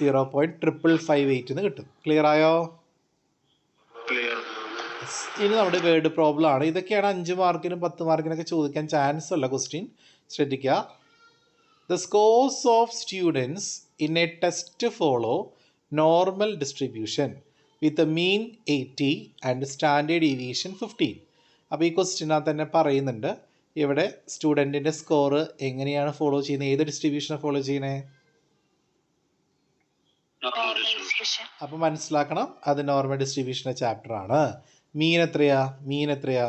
S1: 0.558 എന്ന് കിട്ടും. ക്ലിയർ ആയോ? ഇനി നമ്മുടെ വേർഡ് പ്രോബ്ലം ആണ്. ഇതൊക്കെയാണ് 5 മാർക്കിനും 10 മാർക്കിനൊക്കെ ചോദിക്കാൻ ചാൻസ് ഉള്ള ക്വസ്റ്റ്യൻ. ശ്രദ്ധിക്കുക. The scores of students in A test follow normal distribution with a mean 80 and standard deviation 15. അപ്പോൾ ഈ ക്വസ്റ്റ്യനകത്ത് തന്നെ പറയുന്നുണ്ട് ഇവിടെ സ്റ്റുഡൻറ്റിൻ്റെ സ്കോർ എങ്ങനെയാണ് ഫോളോ ചെയ്യുന്നത്, ഏത് ഡിസ്ട്രിബ്യൂഷനാണ് ഫോളോ ചെയ്യുന്നത്. അപ്പോൾ മനസ്സിലാക്കണം അത് നോർമൽ ഡിസ്ട്രിബ്യൂഷൻ്റെ ചാപ്റ്റർ ആണ്. മീൻ എത്രയാ? മീൻ എത്രയാ?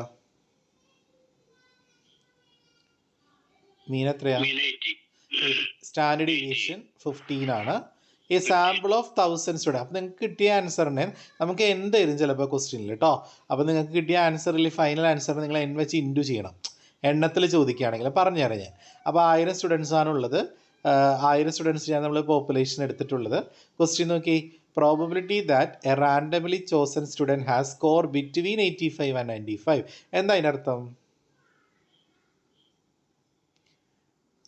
S1: സ്റ്റാൻഡേർഡ് ഡീവിയേഷൻ 15 ആണ്. ഈ സാമ്പിൾ ഓഫ് 1000 സ്റ്റുഡൻറ്റ്. അപ്പോൾ നിങ്ങൾക്ക് കിട്ടിയ ആൻസറിനെ നമുക്ക് എന്തായാലും ചിലപ്പോൾ ക്വസ്റ്റ്യനിൽ കേട്ടോ. അപ്പോൾ നിങ്ങൾക്ക് കിട്ടിയ ആൻസറിൽ ഫൈനൽ ആൻസർ നിങ്ങൾ n വെച്ച് ഇൻറ്റു ചെയ്യണം. എണ്ണത്തിൽ ചോദിക്കുകയാണെങ്കിൽ പറഞ്ഞു തരാം ഞാൻ. അപ്പോൾ 1000 സ്റ്റുഡൻസ് ആണുള്ളത്. 1000 സ്റ്റുഡൻസിനാണ് നമ്മൾ പോപ്പുലേഷൻ എടുത്തിട്ടുള്ളത്. ക്വസ്റ്റ്യൻ നോക്കി. Probability that A randomly chosen student has score between 85 and 95. എന്താ അതിനർത്ഥം?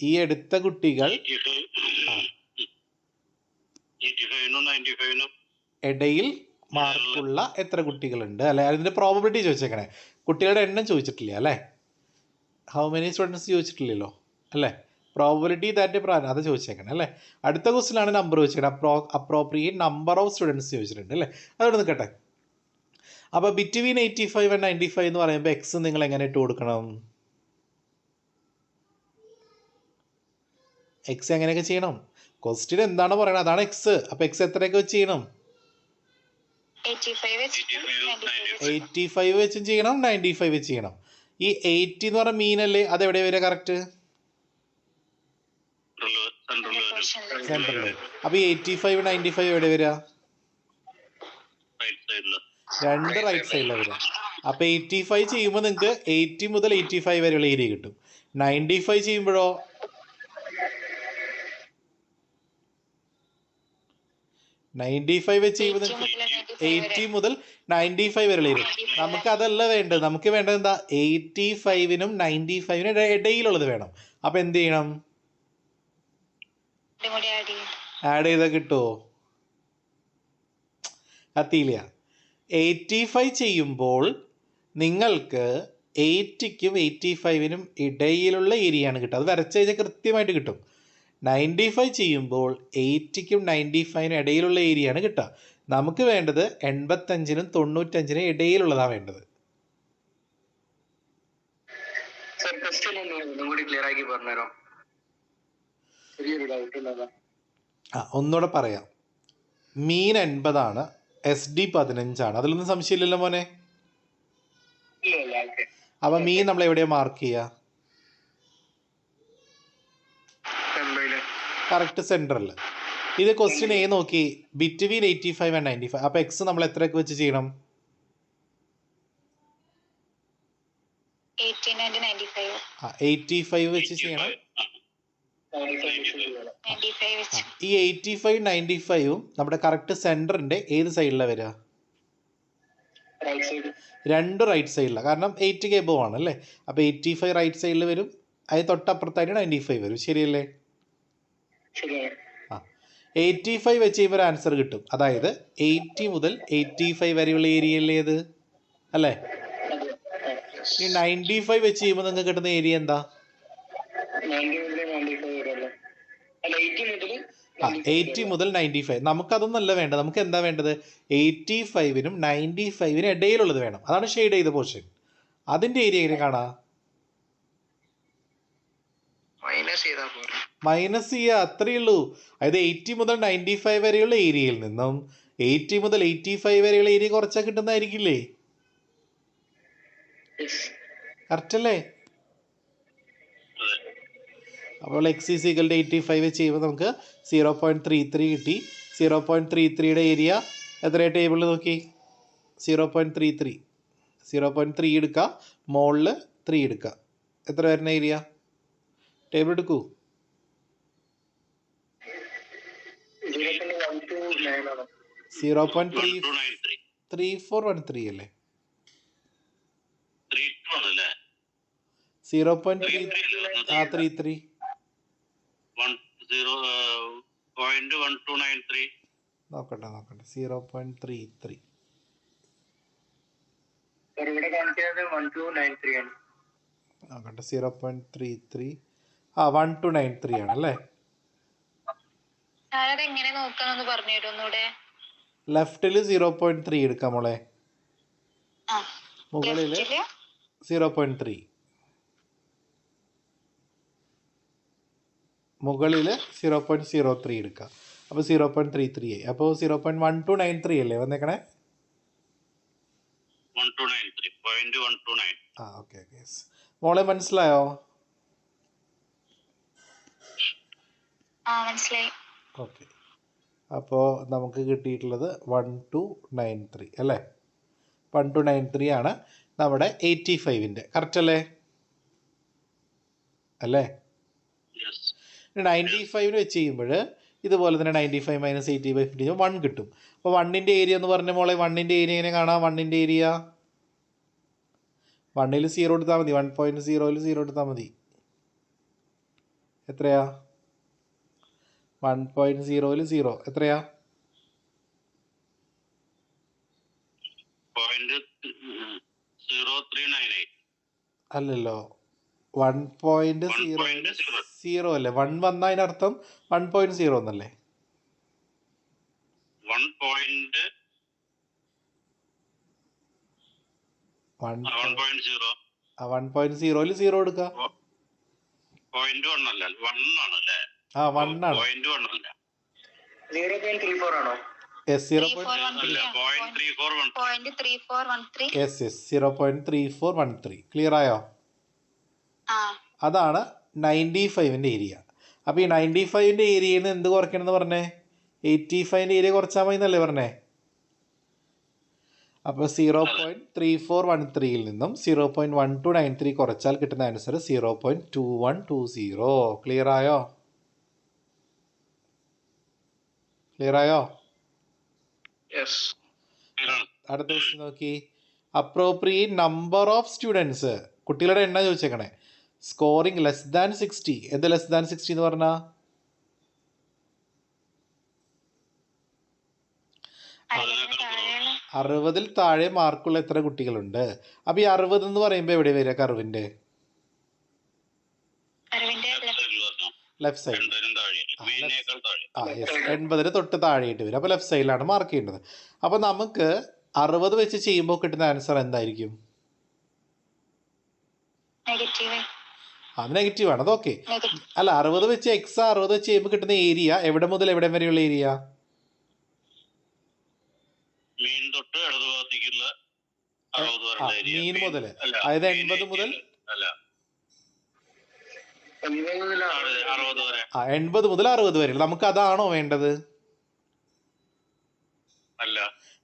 S1: ഈ എടുത്ത കുട്ടികൾ ഇടയിൽ മാർക്കുള്ള എത്ര കുട്ടികളുണ്ട് അല്ലെ? അതിൻ്റെ പ്രോബബിലിറ്റി ചോദിച്ചേക്കണേ. കുട്ടികളുടെ എണ്ണം ചോദിച്ചിട്ടില്ല അല്ലേ? ഹൗ മെനി സ്റ്റുഡൻസ് ചോദിച്ചിട്ടില്ലല്ലോ അല്ലേ? പ്രോബബിലിറ്റി ദാറ്റ് അത് ചോദിച്ചേക്കണം അല്ലേ? അടുത്ത ക്വസ്റ്റിനാണ് നമ്പർ ചോദിച്ചേക്കണം. അപ്രോപ്രിയേറ്റ് നമ്പർ ഓഫ് സ്റ്റുഡൻസ് ചോദിച്ചിട്ടുണ്ട് അല്ലേ? അതോടെ നിൽക്കട്ടെ. അപ്പോൾ ബിറ്റ്വീൻ 85 and 95 എന്ന് പറയുമ്പോൾ എക്സ് നിങ്ങൾ എങ്ങനെ ഇട്ട് കൊടുക്കണം? എക്സ് എങ്ങനെയൊക്കെ ചെയ്യണം? ക്വസ്റ്റ്യൻ എന്താണ് പറയുന്നത് അതാണ് എക്സ്. അപ്പോൾ എക്സ് എത്രയൊക്കെ വെച്ച് ചെയ്യണം? 85 വെച്ചും ചെയ്യണം, 95 വെച്ച് ചെയ്യണം. ഈ 80 എന്ന് പറഞ്ഞ മീനല്ലേ, അതെവിടെ വരിക കറക്റ്റ്? സെൻട്രൽ. അപ്പോൾ ഈ 85 95 എവിടെ വരിക? രണ്ട് റൈറ്റ് സൈഡിലാണ് വരിക. അപ്പോൾ 85 ചെയ്യുമ്പോൾ നിങ്ങൾക്ക് 80 മുതൽ 85 വരെയുള്ള ഏരിയ കിട്ടും. 95 ചെയ്യുമ്പോഴോ 95 വെച്ച് ചെയ്യുമ്പോൾ 80 മുതൽ 95 വരെ വരും. നമുക്ക് അതല്ല വേണ്ടത്. നമുക്ക് വേണ്ടത് എന്താ? 85-നും 95-നും ഇടയിലുള്ളത് വേണം. അപ്പൊ എന്ത് ചെയ്യണം? ആഡ് ചെയ്താൽ കിട്ടുമോ? കത്തിയില്ല. 85 ചെയ്യുമ്പോൾ നിങ്ങൾക്ക് 80-ക്കും 85-നും ഇടയിലുള്ള ഏരിയയാണ് കിട്ടുക. അത് വരച്ച് കഴിഞ്ഞാൽ കൃത്യമായിട്ട് കിട്ടും. 95 ചെയ്യുമ്പോൾ 80-ക്കും 95-നും ഇടയിലുള്ള ഏരിയയാണ് കിട്ടുക. നമുക്ക് വേണ്ടത് 85-നും 95-നും ഇടയിലുള്ളതാണ് വേണ്ടത്. ഒന്നുകൂടെ പറയാം. മീൻ 80 SD 15 അതിലൊന്നും സംശയമില്ലല്ലോ മോനെ. അപ്പൊ മീൻ നമ്മൾ എവിടെയാ മാർക്ക് ചെയ്യുക? Correct central. ഇത് ക്വസ്റ്റ്യൻ A നോക്കി, ബിറ്റ്വീൻ 85 ആൻഡ് 95. അപ്പൊ എക്സ് നമ്മൾ എത്രയൊക്കെ വെച്ച് ചെയ്യണം? 85 വെച്ച് ചെയ്യണം. ഈ 85 95ഉം നമ്മുടെ കറക്റ്റ് സെന്ററിന്റെ ഏത് സൈഡിലാണ് വരിക? രണ്ട് റൈറ്റ് സൈഡിലാണ്. കാരണം 80 എബോവ് ആണ് അല്ലേ. അപ്പോൾ 85 റൈറ്റ് സൈഡിൽ വരും, അത് തൊട്ടപ്പുറത്തായിട്ട് 95 വരും. ശരിയല്ലേ? 85 വെച്ച് ചെയ്യുമ്പോൾ ഒരു ആൻസർ കിട്ടും. അതായത് 80 മുതൽ 85 വരെയുള്ള ഏരിയയിലെ ഏത് അല്ലേ? ഈ 95 വെച്ച് ചെയ്യുമ്പോൾ നിങ്ങൾക്ക് കിട്ടുന്ന ഏരിയ എന്താ? 80 മുതൽ 95. നമുക്കതൊന്നല്ല വേണ്ടത്. നമുക്ക് എന്താ വേണ്ടത്? 85-നും 95-നും ഇടയിലുള്ളത് വേണം. അതാണ് ഷെയ്ഡ് ചെയ്ത പോർഷൻ. അതിന്റെ ഏരിയ എങ്ങനെ കാണാം? മൈനസ് ചെയ്യുക, അത്രയേ ഉള്ളൂ. അതായത് 80 മുതൽ 95 വരെയുള്ള ഏരിയയിൽ നിന്നും 80 മുതൽ 85 വരെയുള്ള ഏരിയ കുറച്ചാൽ കിട്ടുന്നതായിരിക്കില്ലേ? കറക്റ്റ് അല്ലേ? അപ്പോൾ എക്സ് ഈസ് ഈക്വൽ ടു 85 വെച്ച് ചെയ്യുമ്പോൾ നമുക്ക് 0.33 കിട്ടി. 0.33യുടെ ഏരിയ എത്രയാണ് ടേബിളിൽ നോക്കി? 0.33. 0.3 എടുക്കുക, മുകളിൽ 3 എടുക്കുക. എത്ര വരുന്ന ഏരിയ? ടേബിൾ എടുക്കൂ. 0.3413 അല്ലേ? 0.33. നോക്കട്ടെ. 0.33. നോക്കട്ടെ. 0.33. 1293 ആണ് അല്ലേ? ലെഫ്റ്റില് 0.3 എടുക്കാം മോളെ. മുകളില് 0.3. മുകളില് 0.03 എടുക്കാം. അപ്പോൾ 0.33 ആയി. അപ്പോൾ 0.1293 അല്ലേ വന്നേക്കണേ? ഓക്കെ. മോളെ മനസ്സിലായോ? ഓക്കെ. അപ്പോൾ നമുക്ക് കിട്ടിയിട്ടുള്ളത് 1293 അല്ലേ? 1293 ആണ് നമ്മുടെ 85-ൻ്റെ. കറക്റ്റ് അല്ലേ? 95-ന് വെച്ച് ചെയ്യുമ്പോൾ ഇതുപോലെ തന്നെ 95 - 80/50 1 കിട്ടും. അപ്പോൾ 1ൻ്റെ ഏരിയ എന്ന് പറഞ്ഞ മോളെ, 1ൻ്റെ ഏരിയ എങ്ങനെ കാണാം? 1ൻ്റെ ഏരിയ 1ൽ 0 എടുത്താൽ മതി. 1.0ൽ 0 എടുത്താൽ മതി. എത്രയാ? 1.0ൽ 0 എത്രയാ? അല്ലല്ലോ, 1.0 അല്ലേ? 1 വന്നാൽ അതിനർത്ഥം 1.0 എന്നല്ലേ? 1.0ൽ 0 എടുക്കുക.
S2: 1 ആണ്. 0.34 ആണോ?
S1: Yes, 0.3413. ക്ലിയർ ആയോ? അതാണ് 95-ൻ്റെ ഏരിയ. അപ്പോൾ ഈ 95-ൻ്റെ ഏരിയയിൽ നിന്ന് എന്ത് കുറയ്ക്കണം എന്ന് പറഞ്ഞേ? 85-ൻ്റെ ഏരിയ കുറച്ചാൽ മതി എന്നല്ലേ പറഞ്ഞേ? അപ്പോൾ 0.3413-ൽ നിന്നും 0.1293 കുറച്ചാൽ കിട്ടുന്ന ആൻസർ 0.2120. ക്ലിയർ ആയോ? അടുത്ത ക്വസ്റ്റ്യൻ നോക്കി. അപ്രോപ്രിയേറ്റ് നമ്പർ ഓഫ് സ്റ്റുഡൻസ്, കുട്ടികളുടെ എണ്ണം ചോദിച്ചേക്കണേ. Scoring less than 60. എന്ത് ലെസ് ദാൻ 60 എന്ന് പറഞ്ഞാൽ 60-ൽ താഴെ മാർക്കുള്ള എത്ര കുട്ടികളുണ്ട്? അപ്പോൾ ഈ 60 എന്ന് പറയുമ്പോൾ എവിടെ വരിക കർവിൻ്റെ? Left side. യെസ്, 80-ന് തൊട്ട് താഴെയായിട്ട് വരും. അപ്പോൾ ലെഫ്റ്റ് സൈഡിലാണ് മാർക്ക് ചെയ്യേണ്ടത്. അപ്പോൾ നമുക്ക് 60 വെച്ച് ചെയ്യുമ്പോൾ കിട്ടുന്ന ആൻസർ എന്തായിരിക്കും? അത് നെഗറ്റീവ് ആണ്. അത് ഓക്കെ. അല്ല, 60 വെച്ച് 60 വെച്ച് ചെയ്യുമ്പോൾ കിട്ടുന്ന ഏരിയ എവിടെ മുതൽ എവിടെ വരെയുള്ള ഏരിയ? മീൻ മുതൽ, അതായത് 80 മുതൽ 80 മുതൽ 60 വരെ. നമുക്ക് അതാണോ വേണ്ടത്?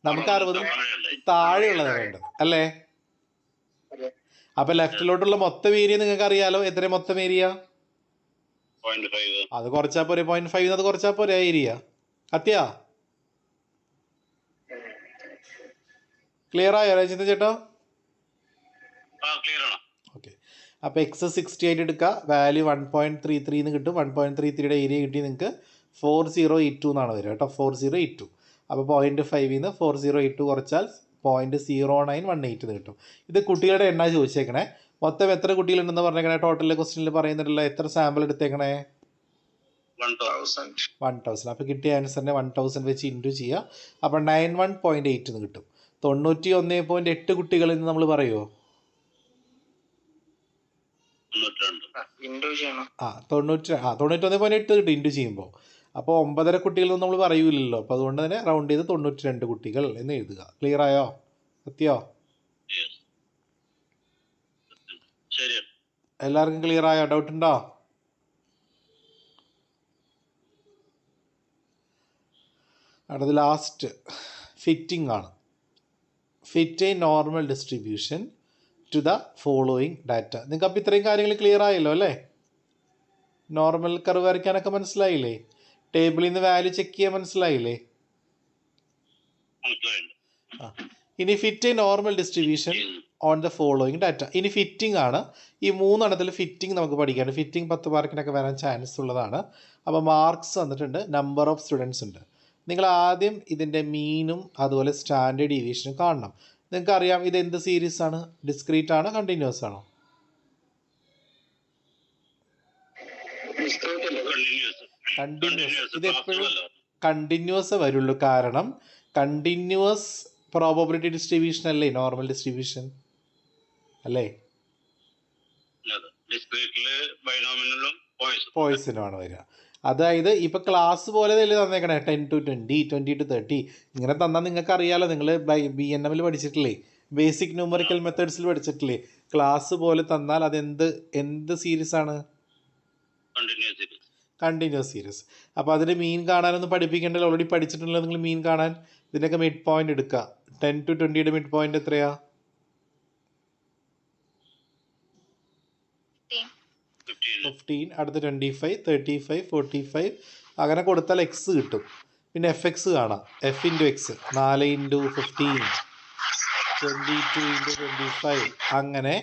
S1: നമുക്ക് 60 താഴെയുള്ളത് വേണ്ടത് അല്ലേ? അപ്പൊ ലെഫ്റ്റിലോട്ടുള്ള മൊത്തം ഏരിയ നിങ്ങൾക്ക് അറിയാലോ. എത്ര മൊത്തം ഏരിയ? അത് കുറച്ചാ പോരെ. 0.5 അത് കുറച്ചാ പോരെ ഏരിയ. കത്തിയാ? ക്ലിയർ ആയോ രജിത ചേട്ടാ? ഓക്കെ. അപ്പോൾ എക്സ് 60 ആയിട്ട് എടുക്കുക. വാല്യൂ 1.33 എന്ന് കിട്ടും. 1.33യുടെ ഏരിയ കിട്ടി നിങ്ങൾക്ക് 4082 എന്നാണ് വരിക കേട്ടോ. 4082. അപ്പോൾ 0.5 നിന്ന് 4082 കുറച്ചാൽ 0.0918 എന്ന് കിട്ടും. ഇത് കുട്ടികളുടെ എണ്ണ ചോദിച്ചേക്കണേ. മൊത്തം എത്ര കുട്ടികളുണ്ടെന്ന് പറഞ്ഞേക്കണേ? ടോട്ടൽ ക്വസ്റ്റ്യനിൽ പറയുന്നില്ല. എത്ര സാമ്പിൾ എടുത്തേക്കണേ? 1000. അപ്പോൾ കിട്ടിയ ആൻസറിനെ 1000 വെച്ച് ഇൻറ്റു ചെയ്യുക. അപ്പോൾ 91.8 എന്ന് കിട്ടും. 91.8 കുട്ടികളിൽ നിന്ന് നമ്മൾ പറയുമോ? 91.8 കിട്ടും ഇൻറ്റു ചെയ്യുമ്പോൾ. അപ്പോൾ 9.5 കുട്ടികളൊന്നും നമ്മൾ പറയൂലല്ലോ. അപ്പോൾ അതുകൊണ്ട് തന്നെ റൗണ്ട് ചെയ്ത് 92 കുട്ടികൾ എന്ന് എഴുതുക. ക്ലിയർ ആയോ? സത്യോ? എല്ലാവർക്കും ക്ലിയർ ആയോ? ഡൗട്ട് ഉണ്ടോ? അടുത്ത ലാസ്റ്റ് ഫിറ്റിംഗ് ആണ്. Fit a normal distribution to the following data. നിങ്ങൾക്ക് അപ്പോൾ ഇത്രയും കാര്യങ്ങൾ ക്ലിയർ ആയല്ലോ അല്ലേ? നോർമൽ കർവ് വരയ്ക്കാനൊക്കെ മനസ്സിലായില്ലേ? ടേബിളിൽ നിന്ന് വാല്യൂ ചെക്ക് ചെയ്യാൻ മനസ്സിലായില്ലേ? ഇനി fit a normal distribution on the following data. ഇനി ഫിറ്റിംഗ് ആണ്. ഈ 3 എണ്ണത്തിൽ ഫിറ്റിംഗ് നമുക്ക് പഠിക്കാണ്ട്. ഫിറ്റിംഗ് 10 മാർക്കിനൊക്കെ വരാൻ ചാൻസ് ഉള്ളതാണ്. അപ്പോൾ മാർക്സ് വന്നിട്ടുണ്ട്, നമ്പർ ഓഫ് സ്റ്റുഡൻസ് ഉണ്ട്. നിങ്ങൾ ആദ്യം ഇതിൻ്റെ മീനും അതുപോലെ സ്റ്റാൻഡേർഡ് ഡീവിയേഷനും കാണണം. നിങ്ങൾക്കറിയാം ഇത് എന്ത് സീരീസ് ആണ്? ഡിസ്ക്രീറ്റ് ആണോ കണ്ടിന്യൂസ് ആണോ? കണ്ടിന്യൂസ്. ഇത് എപ്പോഴും കണ്ടിന്യൂസ് വരുള്ളൂ. കാരണം കണ്ടിന്യൂസ് പ്രോബബിലിറ്റി ഡിസ്ട്രിബ്യൂഷൻ അല്ലേ നോർമൽ ഡിസ്ട്രിബ്യൂഷൻ അല്ലേ? പോയിസനുമാണ് വരിക. അതായത് ഇപ്പം ക്ലാസ് പോലെ തന്നെ തന്നേക്കണേ 10 to 20, 20 to 30 ഇങ്ങനെ തന്നാൽ നിങ്ങൾക്ക് അറിയാലോ. നിങ്ങൾ BNM പഠിച്ചിട്ടില്ലേ? ബേസിക് ന്യൂമറിക്കൽ മെത്തേഡ്സിൽ പഠിച്ചിട്ടില്ലേ? ക്ലാസ് പോലെ തന്നാൽ അതെന്ത് സീരീസ് ആണ്? Continuous series. അപ്പോൾ അതിൻ്റെ മീൻ കാണാനൊന്നും പഠിപ്പിക്കേണ്ടല്ലോ. ഓൾറെഡി പഠിച്ചിട്ടുണ്ടല്ലോ നിങ്ങൾ മീൻ കാണാൻ. ഇതിൻ്റെയൊക്കെ മിഡ് പോയിന്റ് എടുക്കുക. 10 to 20യുടെ മിഡ് പോയിന്റ് എത്രയാ? 15. അടുത്ത് 25, 35, 45 അങ്ങനെ കൊടുത്താൽ എക്സ് കിട്ടും. പിന്നെ FX കാണാം. F × X 4 × 15, 22 × 25 അങ്ങനെ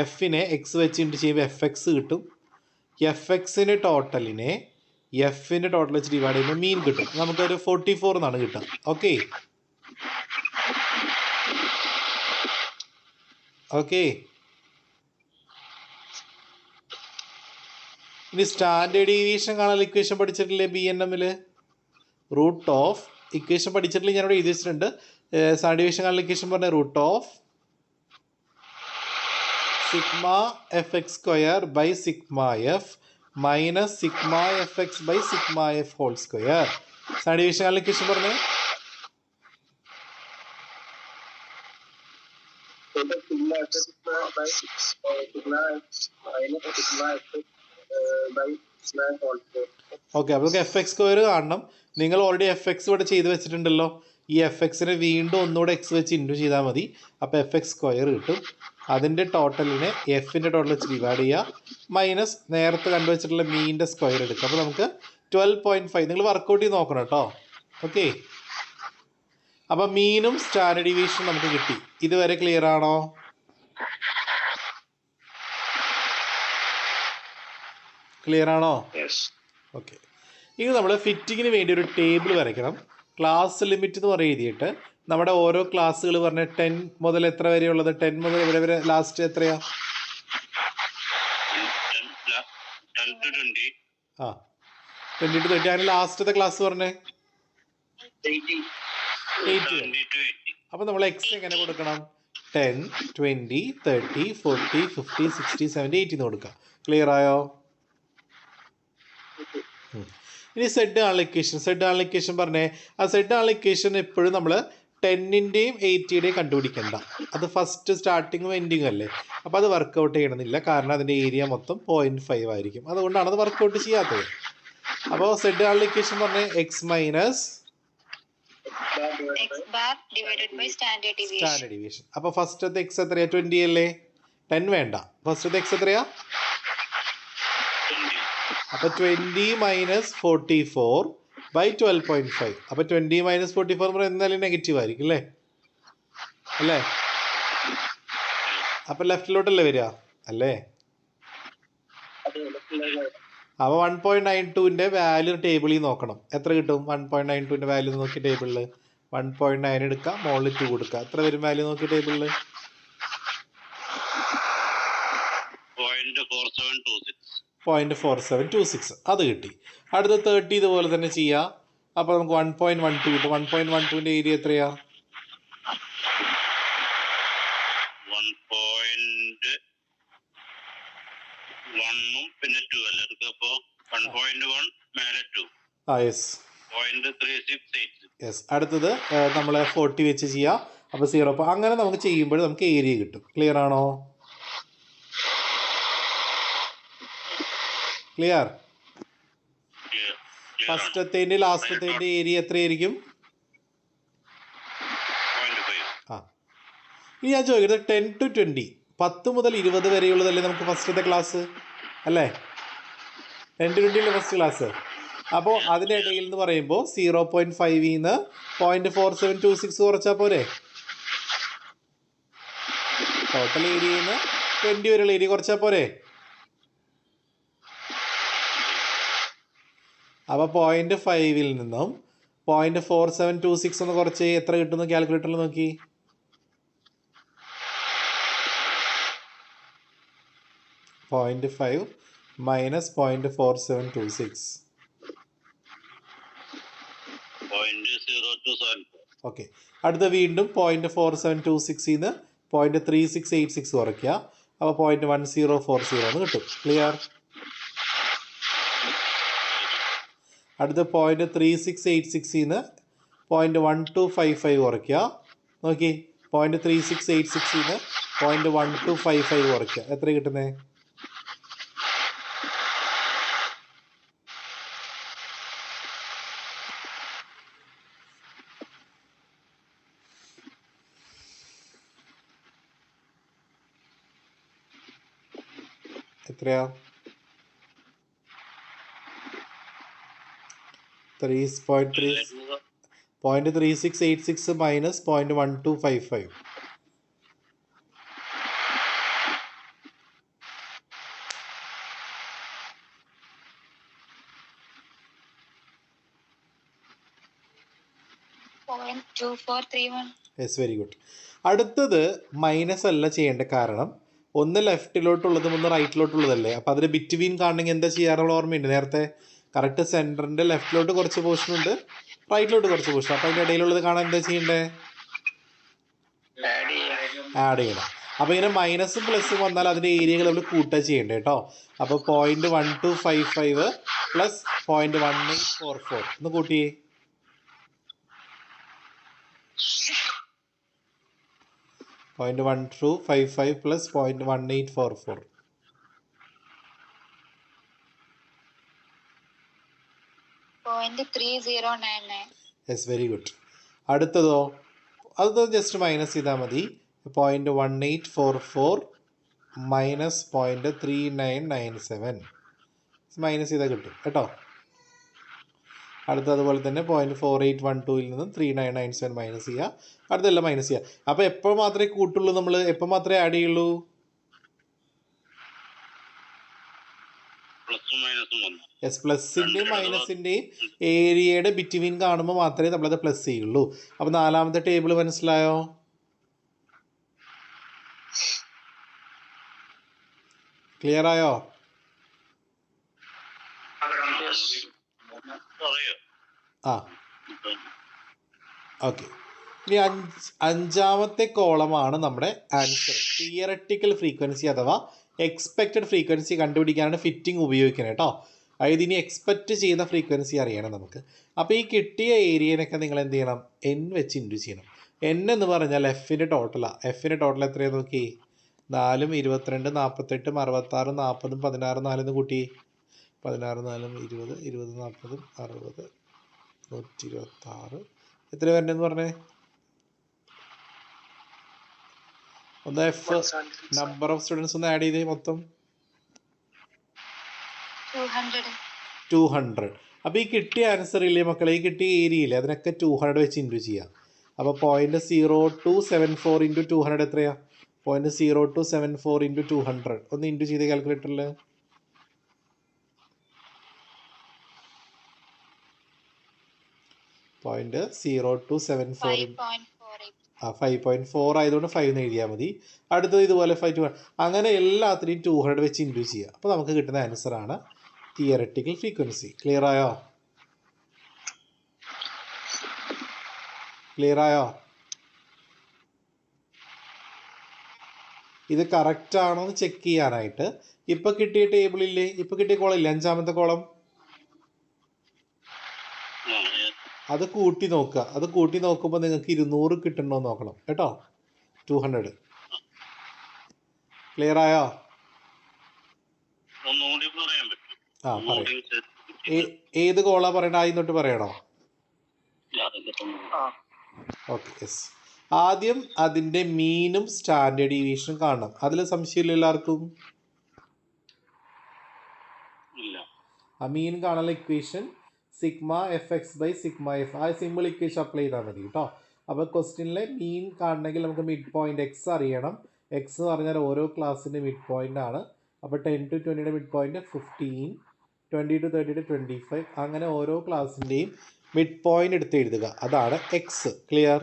S1: എഫിനെ എക്സ് വെച്ച് ഇൻറ്റു ചെയ്യുമ്പോൾ FX കിട്ടും. FXൻ്റെ ടോട്ടലിനെ എഫിൻ്റെ ടോട്ടൽ വെച്ച് ഡിവൈഡ് ചെയ്യുമ്പോൾ മീൻ കിട്ടും. നമുക്കൊരു 44 എന്നാണ് കിട്ടുക. ഓക്കെ ഇനി സ്റ്റാൻഡേർഡ് ഡീവിയേഷൻ കാണാൻ ഇക്വേഷൻ പഠിച്ചിട്ടില്ലേ? BNMൽ റൂട്ട് ഓഫ് ഇക്വേഷൻ പഠിച്ചിട്ടില്ല. ഞാനിവിടെ എഴുതി വെച്ചിട്ടുണ്ട്. സ്റ്റാൻഡേർഡ് ഡീവിയേഷൻ കാണാൻ ഇക്വേഷൻ പറഞ്ഞ root of sigma FX² by sigma F minus sigma FX by sigma F whole square. Standard deviation കാണാൻ ഇക്വേഷൻ പറഞ്ഞേ. ഓക്കെ, അപ്പോൾ നമുക്ക് FX² കാണണം. നിങ്ങൾ ഓൾറെഡി FX ഇവിടെ ചെയ്ത് വെച്ചിട്ടുണ്ടല്ലോ. ഈ FXനെ വീണ്ടും ഒന്നുകൂടെ X വെച്ച് ഇൻറ്റു ചെയ്താൽ മതി. അപ്പോൾ FX² കിട്ടും. അതിൻ്റെ ടോട്ടലിനെ എഫിൻ്റെ ടോട്ടൽ വെച്ച് ഡിവൈഡ് ചെയ്യുക മൈനസ് നേരത്തെ കണ്ടുവച്ചിട്ടുള്ള മീൻ്റെ സ്ക്വയർ എടുക്കുക. അപ്പോൾ നമുക്ക് 12.5 നിങ്ങൾ വർക്കൗട്ട് ചെയ്ത് നോക്കണം കേട്ടോ. ഓക്കെ, അപ്പം മീനും സ്റ്റാൻഡേർഡ് ഡീവിയേഷനും നമുക്ക് കിട്ടി. ഇതുവരെ ക്ലിയർ ആണോ? ക്ലിയർ ആണോ? ഓക്കെ. ഇനി നമ്മൾ ഫിറ്റിങ്ങിന് വേണ്ടി ഒരു ടേബിൾ വരയ്ക്കണം. ക്ലാസ് ലിമിറ്റ് എന്ന് പറയും എഴുതിയിട്ട് നമ്മുടെ ഓരോ ക്ലാസ്സുകൾ പറഞ്ഞ 10 മുതൽ എത്ര വരെയുള്ളത്, 10 മുതൽ ഇവിടെ വരെ ലാസ്റ്റ് എത്രയാ? ആ 20 to 30. അതിന് ലാസ്റ്റത്തെ ക്ലാസ് പറഞ്ഞേ 8. അപ്പോൾ നമ്മൾ എക്സ് എങ്ങനെ കൊടുക്കണം? 10, 20, 30, 40, 50, 60, 70, 80 എന്ന് കൊടുക്കാം. ക്ലിയർ ആയോ? ഇനി സെഡ് ആളിക്കേഷൻ പറഞ്ഞേ. ആ സെഡ് ആളിക്കേഷൻ എപ്പോഴും നമ്മൾ 10ൻ്റെയും 80യുടെയും കണ്ടുപിടിക്കണ്ട. അത് ഫസ്റ്റ് സ്റ്റാർട്ടിങ്ങും എൻഡിങ്ങും അല്ലേ. അപ്പോൾ അത് വർക്കൗട്ട് ചെയ്യണമെന്നില്ല, കാരണം അതിൻ്റെ ഏരിയ മൊത്തം 0.5 ആയിരിക്കും. അതുകൊണ്ടാണ് അത് വർക്കൗട്ട് ചെയ്യാത്തത്. അപ്പോൾ സെഡ് ആളിക്കേഷൻ പറഞ്ഞേ എക്സ് മൈനസ് സ്റ്റാൻഡേർഡ് ഡീവിയേഷൻ. അപ്പോൾ ഫസ്റ്റത്തെ എക്സ് എത്രയാ? 20 അല്ലേ. 10 വേണ്ട. ഫസ്റ്റത്തെ എക്സ് എത്രയാ? അപ്പോൾ 20 മൈനസ് 44 ബൈ 12.5. അപ്പോൾ 20 മൈനസ് 44 എന്ന് പറയുന്നത് എന്തായാലും നെഗറ്റീവ് ആയിരിക്കും അല്ലേ? അപ്പോൾ ലെഫ്റ്റിലോട്ടല്ലേ വരിക അല്ലേ? അപ്പോൾ 1.92ൻ്റെ വാല്യൂ ടേബിളിൽ നോക്കണം. എത്ര കിട്ടും? 1.92ൻ്റെ വാല്യൂ നോക്കി ടേബിളിൽ 1.9 എടുക്കുക, മുകളിൽ 2 കൊടുക്കുക. എത്ര വരും വാല്യൂ നോക്കി ടേബിളിൽ? 0.4726. അത് കിട്ടി. അടുത്ത 30 ഇതുപോലെ തന്നെ ചെയ്യാം. അപ്പോൾ നമുക്ക് 1.12 കിട്ടും. 1.12ൻ്റെ ഏരിയ എത്രയാ?
S2: 1.1 പിന്നെ 2 അല്ലേ? അപ്പോൾ 1.1 മേലെ 2.
S1: യെസ്.
S2: 0.3686.
S1: യെസ്. അടുത്തത് നമ്മൾ 40 വെച്ച് ചെയ്യാം. അപ്പോൾ 0. അപ്പോൾ അങ്ങനെ നമുക്ക് ചെയ്യുമ്പോൾ നമുക്ക് ഏരിയ കിട്ടും. ക്ലിയർ ആണോ? ക്ലിയർ? ഫസ്റ്റത്തേൻ്റെ ലാസ്റ്റത്തേൻ്റെ ഏരിയ എത്രയായിരിക്കും?
S2: 0.5.
S1: ഇനി ഞാൻ ചോദിക്കുന്നത് 10 to 20, 10 മുതൽ 20 വരെയുള്ളതല്ലേ നമുക്ക് ഫസ്റ്റത്തെ ക്ലാസ് അല്ലേ? 10 to 20 അല്ലേ ഫസ്റ്റ് ക്ലാസ്. അപ്പോൾ അതിൻ്റെ ഇടയിൽ എന്ന് പറയുമ്പോൾ 0.5 നിന്ന് 0.4726 കുറച്ചാൽ പോരെ? ടോട്ടൽ ഏരിയയിൽ നിന്ന് 20 വരെയുള്ള ഏരിയ കുറച്ചാൽ പോരെ? അപ്പോൾ 0.5ൽ നിന്നും 0.4726 ഒന്ന് കുറച്ച് എത്ര കിട്ടുന്നു? കാൽക്കുലേറ്ററിൽ നോക്കി. 0.5 മൈനസ് 0.4726. ഓക്കെ. അടുത്ത വീണ്ടും 0.4726 നിന്ന് 0.3686 കുറയ്ക്കുക. അപ്പോൾ 0.1040 എന്ന് കിട്ടും. ക്ലിയർ? അടുത്ത 0.3686 നിന്ന് 0.1255 കുറയ്ക്കുക. നോക്കി, 0.3686 നിന്ന് 0.1255 കുറയ്ക്കുക. എത്ര കിട്ടുന്നത്? എത്രയാ? 0.3686 മൈനസ് 0.1255. Yes, very good. അടുത്തത് മൈനസ് അല്ല ചെയ്യേണ്ട, കാരണം ഒന്ന് ലെഫ്റ്റിലോട്ടുള്ളതും ഒന്ന് റൈറ്റിലോട്ടുള്ളതല്ലേ. അപ്പോൾ അതിൽ ബിറ്റ്വീൻ കാണണമെങ്കിൽ എന്താ ചെയ്യാറുള്ള ഓർമ്മയുണ്ട്? നേരത്തെ കറക്റ്റ് സെൻറ്ററിൻ്റെ ലെഫ്റ്റിലോട്ട് കുറച്ച് പോർഷൻ ഉണ്ട്, റൈറ്റിലോട്ട് കുറച്ച് പോർഷൻ. അപ്പോൾ അതിൻ്റെ ഇടയിലുള്ളത് കാണാൻ എന്താ ചെയ്യണ്ടേ? ആഡ് ചെയ്യണം. അപ്പോൾ ഇങ്ങനെ മൈനസും പ്ലസും വന്നാൽ അതിൻ്റെ ഏരിയകൾ നമ്മൾ കൂട്ടുക ചെയ്യേണ്ടത് കേട്ടോ. അപ്പോൾ 0.1255 പ്ലസ് 0.1844 ഒന്ന് കൂട്ടിയേ. 0.1255 പ്ലസ് 0.1844. Yes, very good. അടുത്തതോ? അത് ജസ്റ്റ് മൈനസ് ചെയ്താൽ മതി. 0.1844 മൈനസ് 0.3997 മൈനസ് ചെയ്താൽ കിട്ടും കേട്ടോ. അടുത്ത അതുപോലെ തന്നെ 0.4812 നിന്നും 3997 മൈനസ് ചെയ്യുക. അടുത്തെല്ലാം മൈനസ് ചെയ്യുക. അപ്പോൾ എപ്പോൾ മാത്രമേ കൂട്ടുള്ളൂ, നമ്മൾ എപ്പോൾ മാത്രമേ ആഡ് ചെയ്യുള്ളൂ? യെസ്, പ്ലസിൻ്റെയും മൈനസിൻ്റെയും ഏരിയയുടെ ബിറ്റ്വീൻ കാണുമ്പോൾ മാത്രമേ നമ്മളത് പ്ലസ് ചെയ്യുള്ളൂ. അപ്പോൾ നാലാമത്തെ ടേബിൾ മനസ്സിലായോ? ക്ലിയർ ആയോ? ആ, ഓക്കെ. ഇനി അഞ്ചാമത്തെ കോളമാണ് നമ്മുടെ ആൻസർ. തിയററ്റിക്കൽ ഫ്രീക്വൻസി അഥവാ എക്സ്പെക്റ്റഡ് ഫ്രീക്വൻസി കണ്ടുപിടിക്കാനാണ് ഫിറ്റിംഗ് ഉപയോഗിക്കുന്നത് കേട്ടോ. അതായത് ഇനി എക്സ്പെക്റ്റ് ചെയ്യുന്ന ഫ്രീക്വൻസി അറിയണം നമുക്ക്. അപ്പോൾ ഈ കിട്ടിയ ഏരിയനൊക്കെ നിങ്ങൾ എന്ത് ചെയ്യണം? എൻ വെച്ച് ഇൻഡ്യൂ ചെയ്യണം. എൻ എന്ന് പറഞ്ഞാൽ എഫിൻ്റെ ടോട്ടലാണ്. എഫിൻ്റെ ടോട്ടൽ എത്രയാണ് നോക്കി? 4, 22, 48, 66, 40, 16, 4 കൂട്ടി 16, 4, 20, 20, 40, 60, 126. എത്ര വരണ്ടെന്ന് പറഞ്ഞേ? ഒന്ന് എഫ് നമ്പർ ഓഫ് സ്റ്റുഡൻസ് ഒന്ന് ആഡ് ചെയ്തേ. മൊത്തം 200. അപ്പോൾ ഈ കിട്ടിയ ആൻസർ ഇല്ലേ മക്കളെ, ഈ കിട്ടിയ ഏരിയ ഇല്ലേ, അതിനൊക്കെ 200 വെച്ച് ഇൻറ്റു ചെയ്യാം. അപ്പോൾ 0.0274 ഇൻറ്റു 200 എത്രയാ? 0.0274 ഇൻറ്റു 200. ഒന്ന് ഇൻറ്റു ചെയ്ത് കാൽക്കുലേറ്ററിൽ. 0.0274 5.4 ആയതുകൊണ്ട് 5 എന്ന് എഴുതിയാൽ മതി. അടുത്തത് ഇതുപോലെ 5 അങ്ങനെ എല്ലാത്തിനെയും 200 വെച്ച് ഇൻറ്റു ചെയ്യുക. അപ്പോൾ നമുക്ക് കിട്ടുന്ന ആൻസറാണ് തിയററ്റിക്കൽ ഫ്രീക്വൻസി. ക്ലിയർ ആയോ? ക്ലിയർ ആയോ? ഇത് കറക്റ്റ് ആണോ എന്ന് ചെക്ക് ചെയ്യാനായിട്ട് ഇപ്പം കിട്ടിയ ടേബിളില്ലേ, ഇപ്പം കിട്ടിയ കോളം ഇല്ലേ, അഞ്ചാമത്തെ കോളം, അത് കൂട്ടി നോക്കുക. അത് കൂട്ടി നോക്കുമ്പോൾ നിങ്ങൾക്ക് 200 കിട്ടണോ നോക്കണം കേട്ടോ. 200. ക്ലിയർ ആയോ? ആ, പറയാം. ഏത് കോളാ പറയണ? ആദ്യം തൊട്ട് പറയണോ? Okay, yes. ആദ്യം അതിൻ്റെ മീനും സ്റ്റാൻഡേർഡ് ഡീവിയേഷനും കാണണം. അതിൽ സംശയമില്ല എല്ലാവർക്കും? ആ മീൻ കാണാനുള്ള equation sigma F X by sigma F. ആ സിമ്പിൾ ഇക്വേഷൻ അപ്ലൈ ചെയ്താൽ മതി കേട്ടോ. അപ്പോൾ ക്വസ്റ്റ്യനിലെ മീൻ കാണണമെങ്കിൽ നമുക്ക് മിഡ് പോയിന്റ് എക്സ് അറിയണം. എക്സ് എന്ന് പറഞ്ഞാൽ ഓരോ ക്ലാസ്സിൻ്റെ മിഡ് പോയിന്റ് ആണ്. അപ്പോൾ 10 to 20 മിഡ് പോയിന്റ് 15, 20 to 30 25, അങ്ങനെ ഓരോ ക്ലാസ്സിൻ്റെയും മിഡ് പോയിന്റ് എടുത്ത് എഴുതുക. അതാണ് എക്സ്. ക്ലിയർ?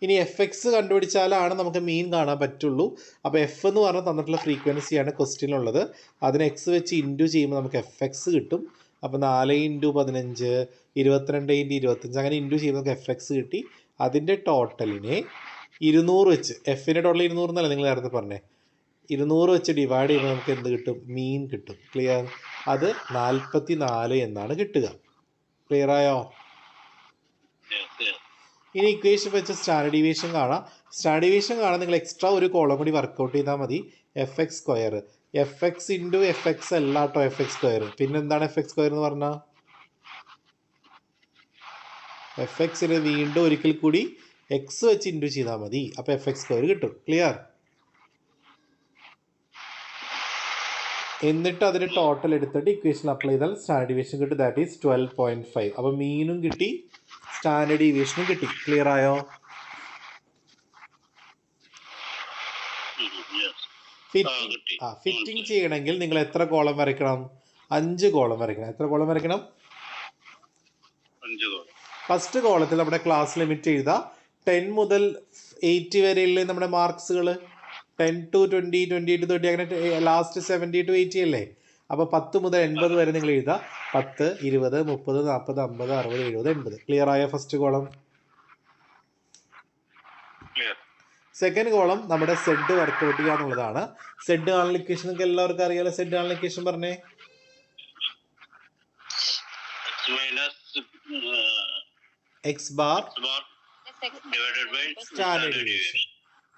S1: ഇനി എഫ് എക്സ് കണ്ടുപിടിച്ചാലാണ് നമുക്ക് മീൻ കാണാൻ പറ്റുള്ളൂ. അപ്പോൾ എഫ് എന്ന് പറഞ്ഞാൽ തന്നിട്ടുള്ള ഫ്രീക്വൻസിയാണ് ക്വസ്റ്റ്യനുള്ളത്. അതിന് എക്സ് വെച്ച് ഇൻറ്റു ചെയ്യുമ്പോൾ നമുക്ക് എഫ് എക്സ് കിട്ടും. അപ്പോൾ 4 × 15, 22 × 25, അങ്ങനെ ഇൻറ്റു ചെയ്യുമ്പോൾ നമുക്ക് എഫ് എക്സ് കിട്ടി. അതിൻ്റെ ടോട്ടലിനെ 200 വെച്ച്, എഫിൻ്റെ ടോട്ടൽ 200 എന്നല്ല നിങ്ങൾ നേരത്തെ പറഞ്ഞേ, 200 വെച്ച് ഡിവൈഡ് ചെയ്യുമ്പോൾ നമുക്ക് എന്ത് കിട്ടും? മീൻ കിട്ടും. ക്ലിയർ? അത് 44 എന്നാണ് കിട്ടുക. ക്ലിയർ ആയോ? ഇനി ഇക്വേഷൻ വെച്ച് സ്റ്റാൻഡേർഡ് ഡീവിയേഷൻ കാണാം. സ്റ്റാൻഡേർഡ് ഡീവിയേഷൻ കാണാൻ നിങ്ങൾ എക്സ്ട്രാ ഒരു കോളം കൂടി വർക്കൗട്ട് ചെയ്താൽ മതി. F X square, F X into F X അല്ല കേട്ടോ, എഫ് എക്സ് സ്ക്വയർ. പിന്നെ എന്താണ് എഫ് എക്സ് സ്ക്വയർ എന്ന് പറഞ്ഞാൽ? എഫ് എക്സിന് വീണ്ടും ഒരിക്കൽ കൂടി എക്സ് വെച്ച് ഇൻറ്റു ചെയ്താൽ മതി. അപ്പോൾ എഫ് എക്സ് സ്ക്വയർ കിട്ടും. ക്ലിയർ? എന്നിട്ട് അതിന് ടോട്ടൽ എടുത്തിട്ട് ഇക്വേഷൻ അപ്ലൈ ചെയ്താൽ സ്റ്റാൻഡേർഡ് ഡീവിയേഷൻ കിട്ടും. That is 12.5. അപ്പോൾ മീനും കിട്ടി, സ്റ്റാൻഡേർഡ് ഡീവിയേഷനും കിട്ടി. ക്ലിയർ ആയോ? ഫിറ്റിംഗ് ചെയ്യണമെങ്കിൽ നിങ്ങൾ എത്ര കോളം വരയ്ക്കണം? 5 കോളം വരയ്ക്കണം. എത്ര കോളം വരയ്ക്കണം?
S2: 5 കോളം.
S1: ഫസ്റ്റ് കോളത്തിൽ നമ്മുടെ ക്ലാസ് ലിമിറ്റ് എഴുതാം. 10 മുതൽ 80 വരെയുള്ള നമ്മുടെ മാർക്സുകൾ 10 to 20, 20 to 30, അങ്ങനെ ലാസ്റ്റ് 70 to 80 അല്ലേ. അപ്പോൾ 10 മുതൽ 80 വരെ നിങ്ങൾ എഴുതാം. 10, 20, 30, 40, 50, 60, 70, 80. ക്ലിയർ ആയ ഫസ്റ്റ് കോളം? സെക്കൻഡ് കോളം നമ്മുടെ സെഡ് വർക്കൗട്ട് ചെയ്യുക എന്നുള്ളതാണ്. സെഡ് കാണുന്ന ഇക്വേഷൻ നിങ്ങൾക്ക് എല്ലാവർക്കും അറിയാലോ. സെഡ് കാണുന്ന ഇക്വേഷൻ പറഞ്ഞേ. X bar standard deviation.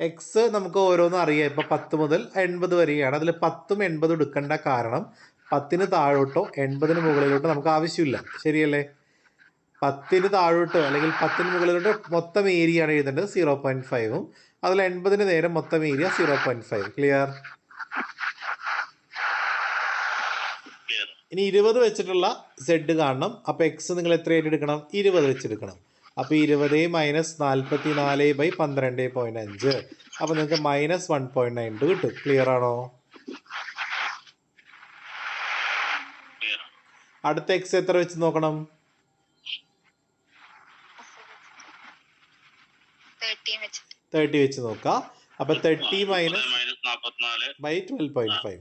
S1: X നമുക്ക് ഓരോന്നും അറിയാം. ഇപ്പോൾ 10 മുതൽ 80 വരെയാണ്. അതിൽ 10ഉം 80ഉം എടുക്കേണ്ട കാരണം 10ന് താഴോട്ടോ 80ന് മുകളിലോട്ടോ നമുക്ക് ആവശ്യമില്ല. ശരിയല്ലേ? 10ന് താഴോട്ടോ അല്ലെങ്കിൽ 10ന് മുകളിലോട്ടോ മൊത്തം ഏരിയ ആണ് എഴുതേണ്ടത് 0.5ഉം, അതിൽ 80ന് നേരം മൊത്തം ഏരിയ 0.5. ക്ലിയർ? ഇനി 20 വെച്ചിട്ടുള്ള സെഡ് കാണണം. അപ്പോൾ എക്സ് നിങ്ങൾ എത്രയായിട്ട് എടുക്കണം? 20 വെച്ചെടുക്കണം. അപ്പോൾ 20 മൈനസ് 44/12.5. അപ്പോൾ നിങ്ങൾക്ക് -1.92 കിട്ടും. ക്ലിയർ ആണോ? അടുത്ത എക്സ് എത്ര വെച്ച് നോക്കണം? 30 വെച്ച് നോക്കാം. അപ്പോൾ 30 മൈനസ് ബൈ 12.5.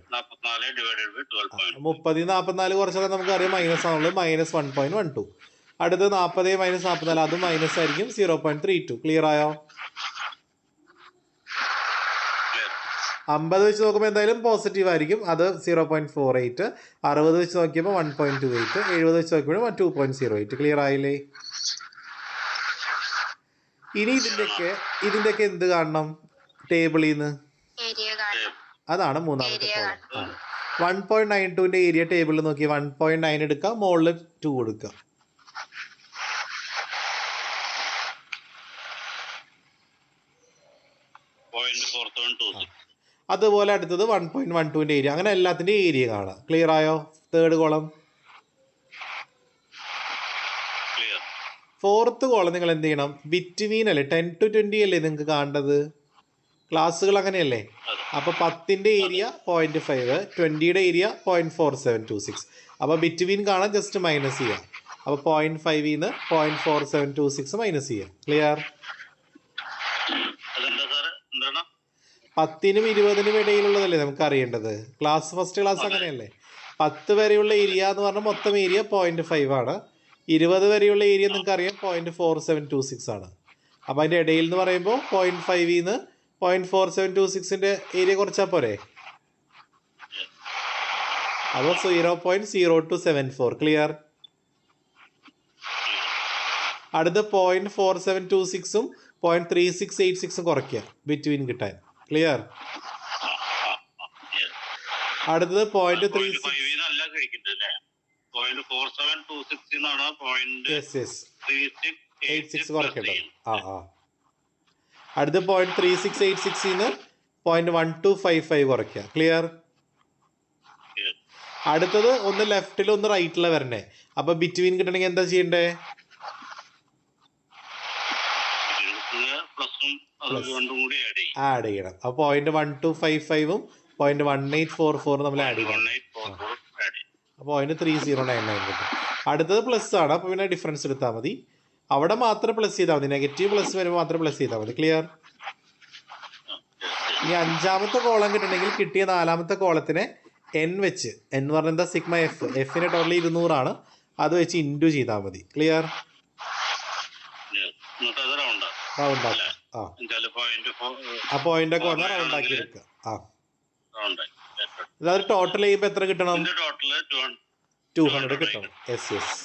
S1: 30 44 കുറച്ചാൽ നമുക്കറിയാം മൈനസ് ആണുള്ളത്. -1.12. അടുത്ത് 40 മൈനസ് 44 അതും മൈനസ് ആയിരിക്കും. 0.32. ക്ലിയർ ആയോ? 50 വെച്ച് നോക്കുമ്പോൾ എന്തായാലും പോസിറ്റീവ് ആയിരിക്കും. അത് 0.48. 60 വെച്ച് നോക്കിയപ്പോൾ 1.28. 70 വെച്ച് നോക്കിയപ്പോൾ 2.08. ക്ലിയർ ആയില്ലേ? ഇനി ഇതിൻ്റെയൊക്കെ എന്ത് കാണണം ടേബിളിൽ നിന്ന്? അതാണ് മൂന്നാമത്തെ കോളം. 1.92ന്റെ ഏരിയ ടേബിളിൽ നോക്കി 1.9 എടുക്കുക, മുകളിൽ 2 കൊടുക്കുക. അതുപോലെ അടുത്തത് 1.12ന്റെ ഏരിയ. അങ്ങനെ എല്ലാത്തിൻ്റെ ഏരിയ കാണാം. ക്ലിയർ ആയോ? Third column. ഫോർത്ത് കോളം നിങ്ങൾ എന്ത് ചെയ്യണം? ബിറ്റ്വീൻ അല്ലേ, 10 to 20 അല്ലേ നിങ്ങൾക്ക് കാണേണ്ടത്? ക്ലാസ്സുകൾ അങ്ങനെയല്ലേ? അപ്പോൾ 10ന്റെ ഏരിയ 0.5, 20യുടെ ഏരിയ 0.4726. അപ്പോൾ ബിറ്റ്വീൻ കാണാൻ ജസ്റ്റ് മൈനസ് ചെയ്യാം. അപ്പോൾ 0.5ൽ നിന്ന് 0.4726 മൈനസ് ചെയ്യാം. ക്ലിയർ? 10നും 20നും ഇടയിലുള്ളതല്ലേ നമുക്ക് അറിയേണ്ടത്? ഫസ്റ്റ് ക്ലാസ് അങ്ങനെയല്ലേ? 10 വരെയുള്ള ഏരിയ എന്ന് പറഞ്ഞാൽ മൊത്തം ഏരിയ 0.5 ആണ്. 20 വരെയുള്ള ഏരിയ നിങ്ങൾക്ക് അറിയാം 0.4726 ആണ്. അപ്പോൾ അതിൻ്റെ ഇടയിൽ എന്ന് പറയുമ്പോൾ 0.5ൽ നിന്ന് 0.4726ന്റെ ഏരിയ കുറച്ചാൽ പോരെ? അപ്പോൾ 0.0274. ക്ലിയർ? അടുത്ത 0.4726ഉം 0.3686ഉം കുറയ്ക്കുക ബിറ്റ്വീൻ കിട്ടാൻ. ക്ലിയർ? അടുത്തത് 0.36. കുറയ്ക്കേണ്ടത്. അടുത്ത 0.3686 നിന്ന് 0.1255 കുറയ്ക്കുക. ക്ലിയർ? അടുത്തത് ഒന്ന് ലെഫ്റ്റിൽ ഒന്ന് റൈറ്റിലെ വരണേ. അപ്പൊ ബിറ്റ്വീൻ കിട്ടണമെങ്കിൽ എന്താ ചെയ്യണ്ടേ? ആഡ് ചെയ്യണം. അപ്പൊ 0.1255ഉം 0.1844 നമ്മൾ ആഡ് ചെയ്യണം. അപ്പോൾ 0.3099 കിട്ടും. അടുത്തത് പ്ലസ് ആണ്. അപ്പോൾ പിന്നെ ഡിഫറൻസ് എടുത്താൽ മതി. അവിടെ മാത്രം പ്ലസ് ചെയ്താൽ മതി. നെഗറ്റീവ് പ്ലസ് വരുമ്പോൾ മാത്രം പ്ലസ് ചെയ്താൽ മതി. ക്ലിയർ? ഇനി 5ാമത്തെ കോളം കിട്ടണമെങ്കിൽ കിട്ടിയ 4ാമത്തെ കോളത്തിനെ n വെച്ച്, n എന്ന് പറഞ്ഞാൽ എന്താ? Sigma F. എഫിന് ടോട്ടൽ 200 ആണ്. അത് വെച്ച് ഇൻറ്റു ചെയ്താൽ മതി. ക്ലിയർ? റൗണ്ട് ആക്കാം. ആ പോയിന്റൊക്കെ വന്നാൽ റൗണ്ട് ആക്കി എടുക്കുക. അതായത് ടോട്ടൽ ചെയ്യുമ്പോൾ എത്ര കിട്ടണം? 200 കിട്ടണം. Yes yes.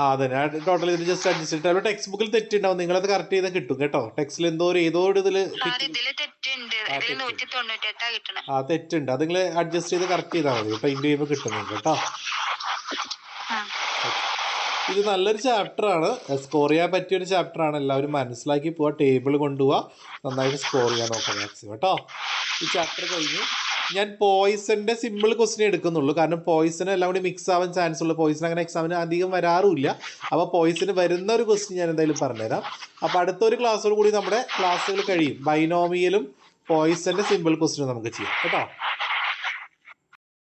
S1: അതെ, ഞാൻ ടോട്ടൽ ചെയ്തിട്ട് ജസ്റ്റ് അഡ്ജസ്റ്റ് ചെയ്തിട്ട് ടെക്സ്റ്റ് ബുക്കിൽ തെറ്റുണ്ടാവും. നിങ്ങളത് കറക്റ്റ് ചെയ്താൽ കിട്ടും കേട്ടോ. ടെക്സ്റ്റിൽ ഏതോ ഒരു ഇതില് തെറ്റുണ്ട്. അത് നിങ്ങൾ അഡ്ജസ്റ്റ് ചെയ്ത് കറക്റ്റ് ചെയ്താൽ മതി കേട്ടോ. ഇൻറ്റു ചെയ്യുമ്പോൾ കിട്ടുന്നുണ്ട് കേട്ടോ. ഇത് നല്ലൊരു ചാപ്റ്ററാണ്. സ്കോർ ചെയ്യാൻ പറ്റിയൊരു ചാപ്റ്ററാണ്. എല്ലാവരും മനസ്സിലാക്കി പോവുക, ടേബിൾ കൊണ്ടുപോവുക, നന്നായിട്ട് സ്കോർ ചെയ്യാൻ നോക്കാം മാക്സിമം കേട്ടോ. ഈ ചാപ്റ്റർ കഴിഞ്ഞു. ഞാൻ പോയിസന്റെ സിമ്പിൾ ക്വസ്റ്റ്യൻ എടുക്കുന്നുള്ളൂ. കാരണം പോയിസൺ എല്ലാം കൂടി മിക്സ് ആവാൻ ചാൻസ് ഉള്ളൂ. പോയിസൺ അങ്ങനെ എക്സാമിന് അധികം വരാറുമില്ല. അപ്പോൾ പോയിസന് വരുന്ന ഒരു ക്വസ്റ്റ്യൻ ഞാൻ എന്തായാലും പറഞ്ഞുതരാം. അപ്പോൾ അടുത്തൊരു ക്ലാസ്സോട് കൂടി നമ്മുടെ ക്ലാസ്സുകൾ കഴിയും. ബൈനോമിയലും പോയിസന്റെ സിമ്പിൾ ക്വസ്റ്റ്യനും നമുക്ക് ചെയ്യാം കേട്ടോ.